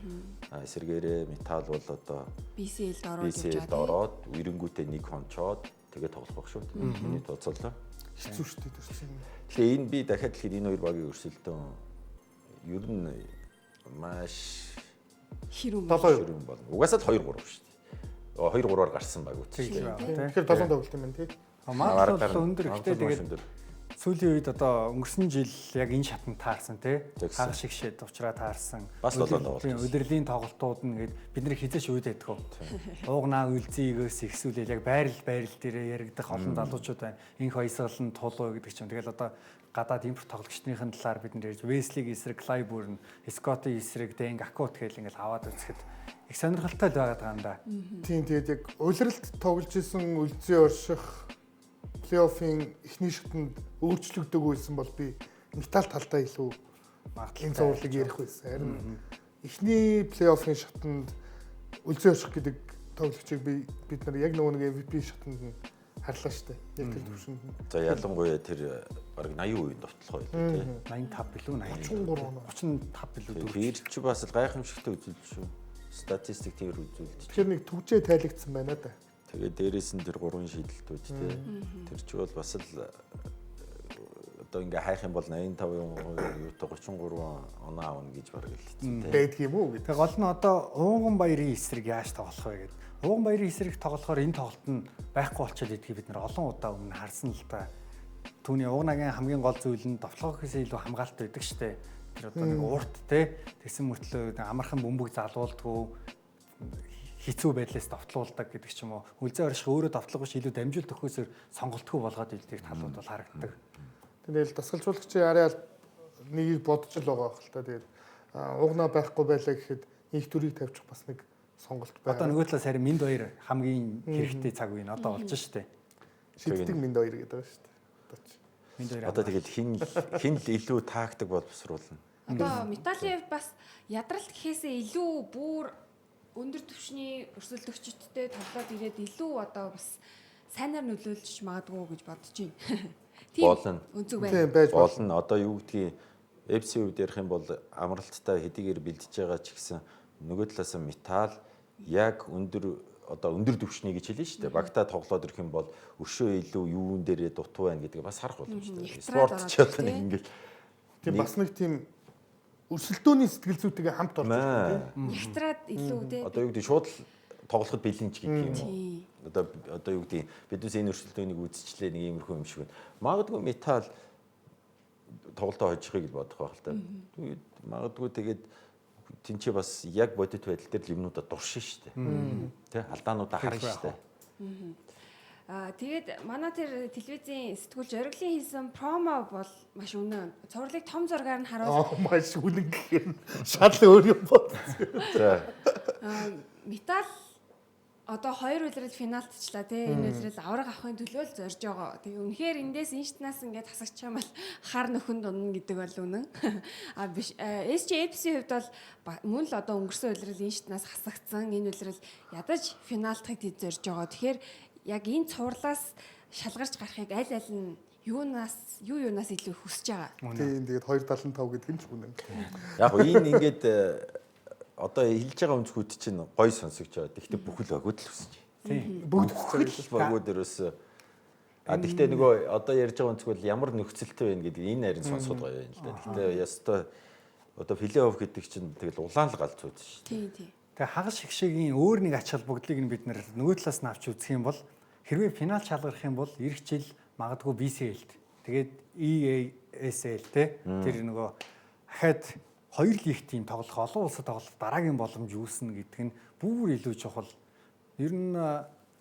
[SPEAKER 4] Эсвэргээрээ металл бол одоо BCL-д ороод үерэнгүүтээ нэг хончоод тэгээ тоглох байх шүү. Миний тооцоолоо.
[SPEAKER 3] Хэцүү шүү дээ тэр чинь.
[SPEAKER 4] Тэгэхээр энэ би дахиад тэгэхээр энэ хоёр багийн өрсөлдөөн ер нь маш
[SPEAKER 1] Хэрүүн.
[SPEAKER 3] 72.
[SPEAKER 4] ширүүн болно. Угаасаа л 2-3 шүү дээ. 2-3-аар гарсан баг үгүй
[SPEAKER 2] Тийм
[SPEAKER 4] шүү дээ.
[SPEAKER 2] байна.
[SPEAKER 3] Тэгэхээр 7 тоглолт юм байна тий.
[SPEAKER 2] Маргааш бол өндөр ихтэй
[SPEAKER 4] Магадгүй маш
[SPEAKER 2] тэгээд
[SPEAKER 4] өндөр.
[SPEAKER 2] сүүлийн үед одоо өнгөрсөн жил яг энэ шатанд таарсан тий.
[SPEAKER 4] Тэгсэн.
[SPEAKER 2] Хагас шиг шид уучраа таарсан.
[SPEAKER 4] Бас болоо тоглолт
[SPEAKER 2] Тийм,
[SPEAKER 4] хийсэн.
[SPEAKER 2] удирдлийн тоглолтууд нь гээд бид нар хизээш үүдэх гоо. Уугнаа үлзийгээс ихсүүлэл яг байрал дээрээ яригдах олон залуучууд байна. Инх баясгал нь тулуу гэдэг ч юм. Тэгэл одоо гадаад импорт тоглогчдын талаар бид нар ярьж Веслиг эсрэг, Клайбурн, Скотти эсрэг, Дэнг Акут гэл ингээл аваад үзэхэд их сонирхолтой л байгаад байгаа юм да.
[SPEAKER 3] Тийм тэгээд яг улиралд тоглож исэн үлзий орших плей-оффын эхний шатанд өөрчлөгдөг байсан бол би металл талдаа илүү энэ зурлыг ярих байсан. Харин эхний плей-оффын шатанд үлзий орших гэдэг тоглогчийг бид нар яг нөгөө нэг MVP шатанд нь харлаа штэ. Яг тэр төвшөнд нь.
[SPEAKER 4] За ялангуяа тэр бараг 80 үеийн довтлох байлаа тий.
[SPEAKER 2] 85 билүү
[SPEAKER 3] 33 оноо.
[SPEAKER 2] 35 билүү
[SPEAKER 4] Тэр
[SPEAKER 2] дөрөв.
[SPEAKER 4] ч бас л гайхамшигтай үзүүлж шүү. Статистик тэр үзүүлж.
[SPEAKER 3] Тэгэхээр нэг төвчээ тайлагдсан байна да.
[SPEAKER 4] Тэгээд дээрээс нь тэр 3 шийдэлтүүд тий. Тэр ч бол бас л одоо ингээ хайх юм бол 85% юутай 33 оноо аавна гэж бараг л хэлсэн тий.
[SPEAKER 3] Байдаг юм уу гэдэг.
[SPEAKER 2] Тэгээ гол нь одоо Ууган баярын эсрэг яаж тоглох вэ гэдэг. Ууган баярын эсрэг тоглохоор энэ тоглолт нь байхгүй болчиход идгийг бид нар олон удаа өмнө харсан л да. Түүний Уугнагийн хамгийн гол зүйл нь довтлогоос илүү хамгаалалт байдаг штэ. Тэр одоо нэг уурт те тэгсэн мөртлөө амархан бөмбөг залуулдгүй хэцүү байдлаас довтлуулдаг гэдэг ч юм уу. Үлзий орших өөрөө довтлого биш илүү дамжуулт өгөхөөсөр сонголтгүй болгоод илдэг талууд бол харагддаг.
[SPEAKER 3] Тэгэл дасгалжуулагчийн арай нэгийг бодож л байгаа хэл та. Тэгээд уугнаа байхгүй байлаа гэхэд их төрийг тавьчих бас нэг сонголт байна.
[SPEAKER 2] Одоо нөгөө талаас харин Минд баяр хамгийн хэрэгтэй цаг үе нь одоо болж штэ.
[SPEAKER 3] шиддэг минь хоёр гэдэг байгаа шүү дээ. Одоо ч.
[SPEAKER 2] Минд баяр.
[SPEAKER 4] Одоо тэгээд хин л илүү тактик боловсруулна.
[SPEAKER 1] Одоо металлын хувьд бас ядралт гэхээсээ илүү бүр өндөр түвшний өрсөлдөгчдтэй тоглоод ирээд илүү одоо бас сайнаар нөлөөлж магадгүй гэж бодож байна.
[SPEAKER 4] Болно.
[SPEAKER 1] Үнцэг
[SPEAKER 3] Тийм
[SPEAKER 1] байна.
[SPEAKER 3] байж болно.
[SPEAKER 4] Болно. Одоо юу гэдгийг FC хувьд ярих юм бол амралттай хэдийгээр бэлдэж байгаа ч гэсэн нөгөө талаас нь металл яг өндөр түвшний гэж хэлнэ шүү дээ. Багтаа тоглоод ирэх юм бол өшөө илүү юун дээрээ дутуу байна гэдгийг бас харах боломжтой. Спорт ч одоо нэг ингээл
[SPEAKER 3] Тийм бас нэг тийм өрсөлдөөний сэтгэл зүйтэйгээ хамт орж ирдэг тийм.
[SPEAKER 1] Ятраад илүү тий.
[SPEAKER 4] одоо юу гэдэг шууд л тоглоход бэлэн ч гэдэг юм уу.
[SPEAKER 1] Тийм.
[SPEAKER 4] Одоо юу гэдэг биднээс энэ өрсөлдөөнийг үзчихлээ нэг иймэрхүү юм шиг байна. Магадгүй металл тоглолтоо хожихыг л бодох байх л та. Тэгээд магадгүй тэгээд тэнцээ бас яг бодит байдал дээр л юмнуудаа дуршин шүү дээ. Тэ алдаануудаа харна шүү дээ.
[SPEAKER 1] Тэгээд манай тэр телевизийн сэтгүүлч Ориглын хийсэн промо бол маш үнэн. Цувралыг том зургаар нь харуулж
[SPEAKER 3] Маш үнэн гэхээр шал өөр юм бод.
[SPEAKER 4] За
[SPEAKER 1] металл одоо хоёр улирал финалдчлаа тий. Энэ улирал авраг авахын төлөө л зорж байгаа. Тэгээ үнэхээр эндээс инштнаас ингээд хасагч юм бол хар нөхөнд унна гэдэг бол үнэн. Биш SJFC хувьд бол мөн л одоо өнгөрсөн улирал инштнаас хасагдсан. Энэ улирал ядаж финалдахыг зорж байгаа. Тэгэхээр яг энэ цувралаас шалгарч гарахыг аль аль нь юунаас илүү хүсэж байгаа.
[SPEAKER 3] Тийм тэгээд 275 гэдэг нь ч үнэн.
[SPEAKER 4] яг гоо энэ ингээд одоо хэлж байгаа өнцгүүд чинь гой сонсогч байгаа. Гэхдээ бүхэл багууд л хүсэж.
[SPEAKER 2] Тийм.
[SPEAKER 3] Бүгд
[SPEAKER 4] Бүхэл багууд ерөөс гэхдээ нөгөө одоо ярьж байгаа өнцгүүд ямар нөхцөлтэй байна гэдэг энэ харин сонсоод гоё юм л да. Гэхдээ ястой одоо плей-офф гэдэг чинь тэгэл улаан л галзуу шүү дээ.
[SPEAKER 1] Тийм.
[SPEAKER 2] Тэгээ хагас шигшээгийн өөр нэг ач холбогдлыг нь бид нэр нөгөө талаас нь авч үзэх юм бол хэрвээ финал шалгарах юм бол эх жил магадгүй BCL-т тэгээд EASL те тэр нөгөө ахад хоёр лиг тим тоглох олон улсад тоглох дараагийн боломж юуснэ гэдэг нь бүр илүү чухал. Ер нь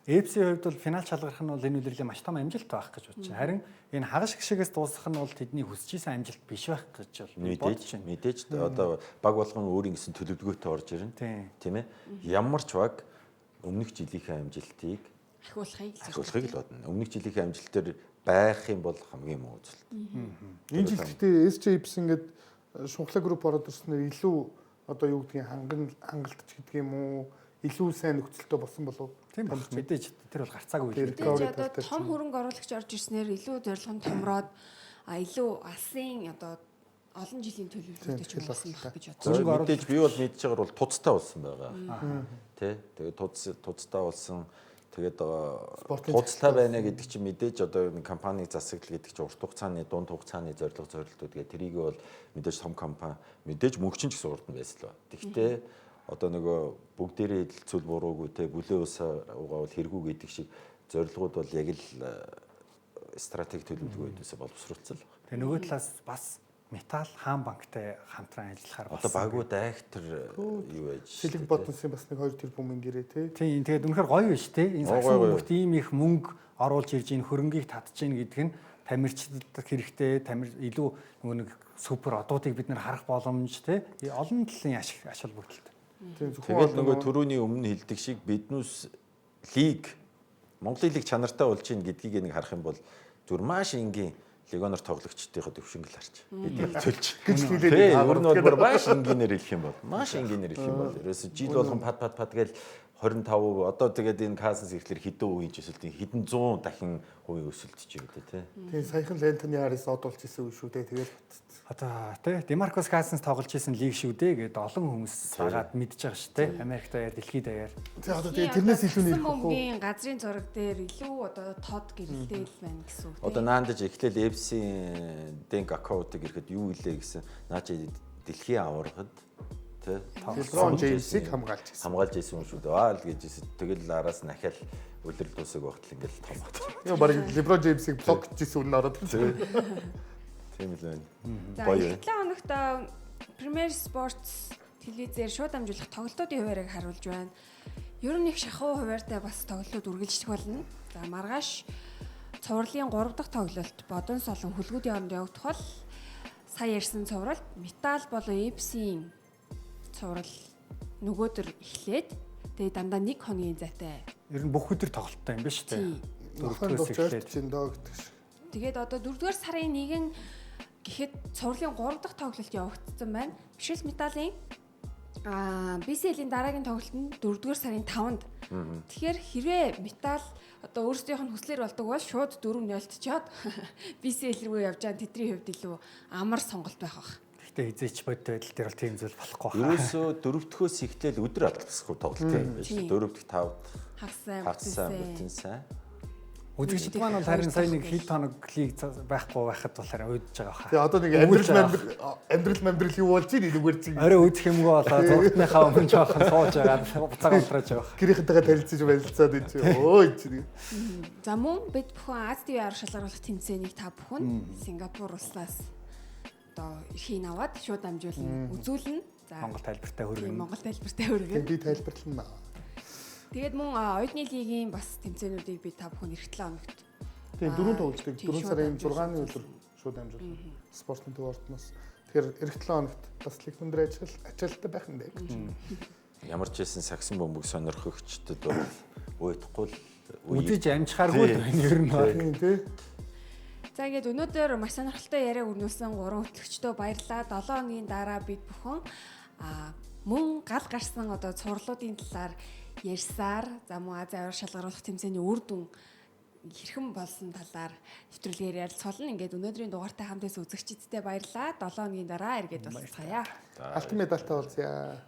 [SPEAKER 2] FC хувьд бол финал шалгарах нь бол энэ үлрэлийн маш том амжилт байх гэж бодож байна. Харин энэ хагас шигшээгээс дуусгах нь бол тэдний хүсэж исэн амжилт биш байх гэж бол бодож байна.
[SPEAKER 4] Мэдээж одоо баг болгон өөрийн гэсэн төлөвлөгөөтэй орж ирнэ. Тийм ээ. Ямар ч баг өмнөх жилийнхээ амжилтыг
[SPEAKER 1] Ахиулахыг
[SPEAKER 4] л бодно. Өмнөх жилийнхээ амжилт төр байх юм бол хамгийн муу үзэлт.
[SPEAKER 3] Энэ жил гэхдээ SJFC ингээд шунхлаа групп ороод ирснээр илүү одоо юу гэдгийг хангалтч гэдэг юм уу? Илүү сайн нөхцөлтэй болсон болов.
[SPEAKER 2] Тийм бол мэдээж тэр бол гарцаагүй үйл.
[SPEAKER 1] мэдээж одоо том хөрөнгө оруулагч орж ирснээр илүү зорилго нь томроод илүү алсын одоо олон жилийн төлөвлөлтөд ч болсон байх гэж бодсон.
[SPEAKER 4] Мэдээж би бол мэдж байгаагаар бол туцтай болсон байгаа. Тэ тэгээд туцтай болсон. Тэгээд туцтай байна гэдэг чинь мэдээж одоо компани засаглал гэдэг чинь урт хугацааны дунд хугацааны зорилтууд гэдэг тэрийг бол мэдээж том компани мэдээж мөнгөчин ч гэсэн урд нь байсан л ба. Тэгвэл одоо нөгөө бүгдээрээ эдэлцүүл буруугүй те бүлээ усаа угаавал хэрэггүй гэдэг шиг зорилгууд бол яг л стратеги төлөвлөгөө байдгаас боловсруулсан л байна.
[SPEAKER 2] Тэгээ нөгөө талаас бас металл хаан банктай хамтран ажиллахаар
[SPEAKER 4] Одоо багууд айхтар юу байж
[SPEAKER 3] Сэлэг бодносын бас нэг 2 тэрбум гэрээ тий.
[SPEAKER 2] Тийм тэгээд үнэхээр гоё биш те. Энэ сагсан хүмүүст ийм их мөнгө оруулж ирж ийн хөрөнгийг татж ийн гэдэг нь тамирчдад хэрэгтэй, тамир илүү нөгөө нэг супер одуудыг бид нэр харах боломж те. Олон талын ашиг бүгдэлтэй.
[SPEAKER 3] Тийм
[SPEAKER 4] тэгэл нөгөө төрөүний өмнө хэлдэг шиг биднүүс лиг Монголын лиг чанартай болж ийн гэдгийг нэг харах юм бол зүгээр маш энгийн легонор тоглогчдынхаа төвшингөл харж бид хэлж
[SPEAKER 3] гэж хэлээд
[SPEAKER 4] өөр нь бол бүр маш энгийнээр хэлэх юм бол маш энгийнээр хэлэх юм бол ерөөсө жил болгон пад гээл 25% одоо тэгээд энэ кассас ирэхлээр хэдэн үе өсөлт хэдэн 100 дахин хувийн өсөлтж юм дээ тий.
[SPEAKER 3] Тийм саяхан Лентоны Харис одуулж исэн үе шүү дээ. Тэгээд
[SPEAKER 2] Одоо тий Демаркос Кассенс тоглож исэн лиг шүү дээ гэдэг олон хүмүүс дагаад мэдж байгаа шүү те. Америк даяар, дэлхийд даяар.
[SPEAKER 3] тий одоо тэрнээс илүү нэр
[SPEAKER 1] Монголын газрын зураг дээр илүү одоо тод гэрэлтэй л байна гэсэн үг.
[SPEAKER 4] Одоо наандаж эхлээл FC-ийн Дэнк аккаунтыг ирэхэд юу илээ гэсэн наа чи дэлхийн аваргад тий
[SPEAKER 3] LeBron James-ийг хамгаалж
[SPEAKER 4] ирсэн юм шүү дээ. Аа л гэж ирсэн. Тэгэл араас нахяал үлрэл дуусах багтал ингээл томоод.
[SPEAKER 3] Яа баг LeBron James-ийг блок хийсэн үнэ ороод.
[SPEAKER 4] Тийм л байна.
[SPEAKER 1] За
[SPEAKER 4] Гоё.
[SPEAKER 1] 7 хоногт Premier Sports телевизээр шууд амжуулах тоглолтуудын хуваарийг харуулж байна. Ер нь их шахуу хуваартай бас тоглолтууд үргэлжлэх болно. За маргааш цувралын 3 дахь тоглолт Бодон Солон хөлгүүдийн хооронд явагдах бол сая ярьсан цувралд Металл болон FC-ийн цуврал нөгөөдөр эхлээд тэгээ дандаа 1 хоногийн зайтай.
[SPEAKER 2] Ер нь бүх өдөр тоглолттой юм ба шүү дээ.
[SPEAKER 3] Дөрөвдүгээр дуусаад чинь доо гэдэг шиг.
[SPEAKER 1] Тэгээд одоо 4-р сарын 1-н гэхэд цувралын 3 дахь тоглолт явагдсан байна. Бишэл Металлын BCL-ийн дараагийн тоглолт нь 4-р сарын 5-нд. Тэгэхээр хэрвээ Металл одоо өөрсдийнх нь хүслээр болдог бол шууд 4-0-т чаад BCL рүү явж байгаа тэдний хувьд илүү амар сонголт байх бах.
[SPEAKER 2] Гэхдээ хизээч бодит байдал дээр бол тийм зүйл болохгүй байна.
[SPEAKER 4] Ерөөсөө дөрөвдөхөөс эхлээл өдөр алдчихсан тоглолт юм байна шүү. 4-т 5 хагас сайн бүтэн сайн.
[SPEAKER 2] Үзэгчд маань бол харин сая нэг хэд хоног лиг байхгүй байхад болохоор уйдж байгаа хаа.
[SPEAKER 3] Тэгээ одоо нэг амьдрал юу болж ийн энэгээр чинь
[SPEAKER 2] Орой үзэх юмгүй болоо зургатныхаа өмнө жоохон сууж байгаа буцааг унтраж байгаа.
[SPEAKER 3] гэрийнхэнтэйгээ танилцж барилцаад энэ чинь өө чинь.
[SPEAKER 1] За мөн бид бүхэн Аз ТV арга шалгаруулах тэмцээнийг та бүхэн Сингапур улсаас одоо эрхийн аваад шууд амжуулна, үзүүлнэ. За
[SPEAKER 2] Монгол тайлбартай хөргөн.
[SPEAKER 1] Монгол тайлбартай хөргөн.
[SPEAKER 3] Би тайлбарлана.
[SPEAKER 1] Тэгээд мөн оюутны лигийн бас тэмцээнүүдийг би та бүхэн эх 7 хоногт.
[SPEAKER 3] Тийм 4 тоглолтыг 4 сарын 6-ны өдөр шууд амжуулна. Спортын төв ордноос. Тэгэхээр эх 7 хоногт бас лиг өндөр ачаалттай байх нь гэж.
[SPEAKER 4] Ямар ч байсан сагсан бөмбөг сонирхогчдод бол уйдахгүй л
[SPEAKER 2] Үзэж амжихааргүй л байна ер нь.
[SPEAKER 3] Тийм тий.
[SPEAKER 1] За ингээд өнөөдөр маш сонирхолтой яриа өрнүүлсэн 3 хөтлөгчдөө баярлалаа. 7 хоногийн дараа бид бүхэн мөн гал гарсан одоо цувралуудын талаар ярьсаар за мөн Азийн аваар шалгаруулах тэмцээний үр дүн хэрхэн болсон талаар нэвтрүүлгээр ярилцах болно. Ингээд өнөөдрийн дугаартай хамт байсан үзэгчдтэй баярлалаа. 7 хоногийн дараа эргээд уулзъя.
[SPEAKER 3] Алтан медальтай уулзъя.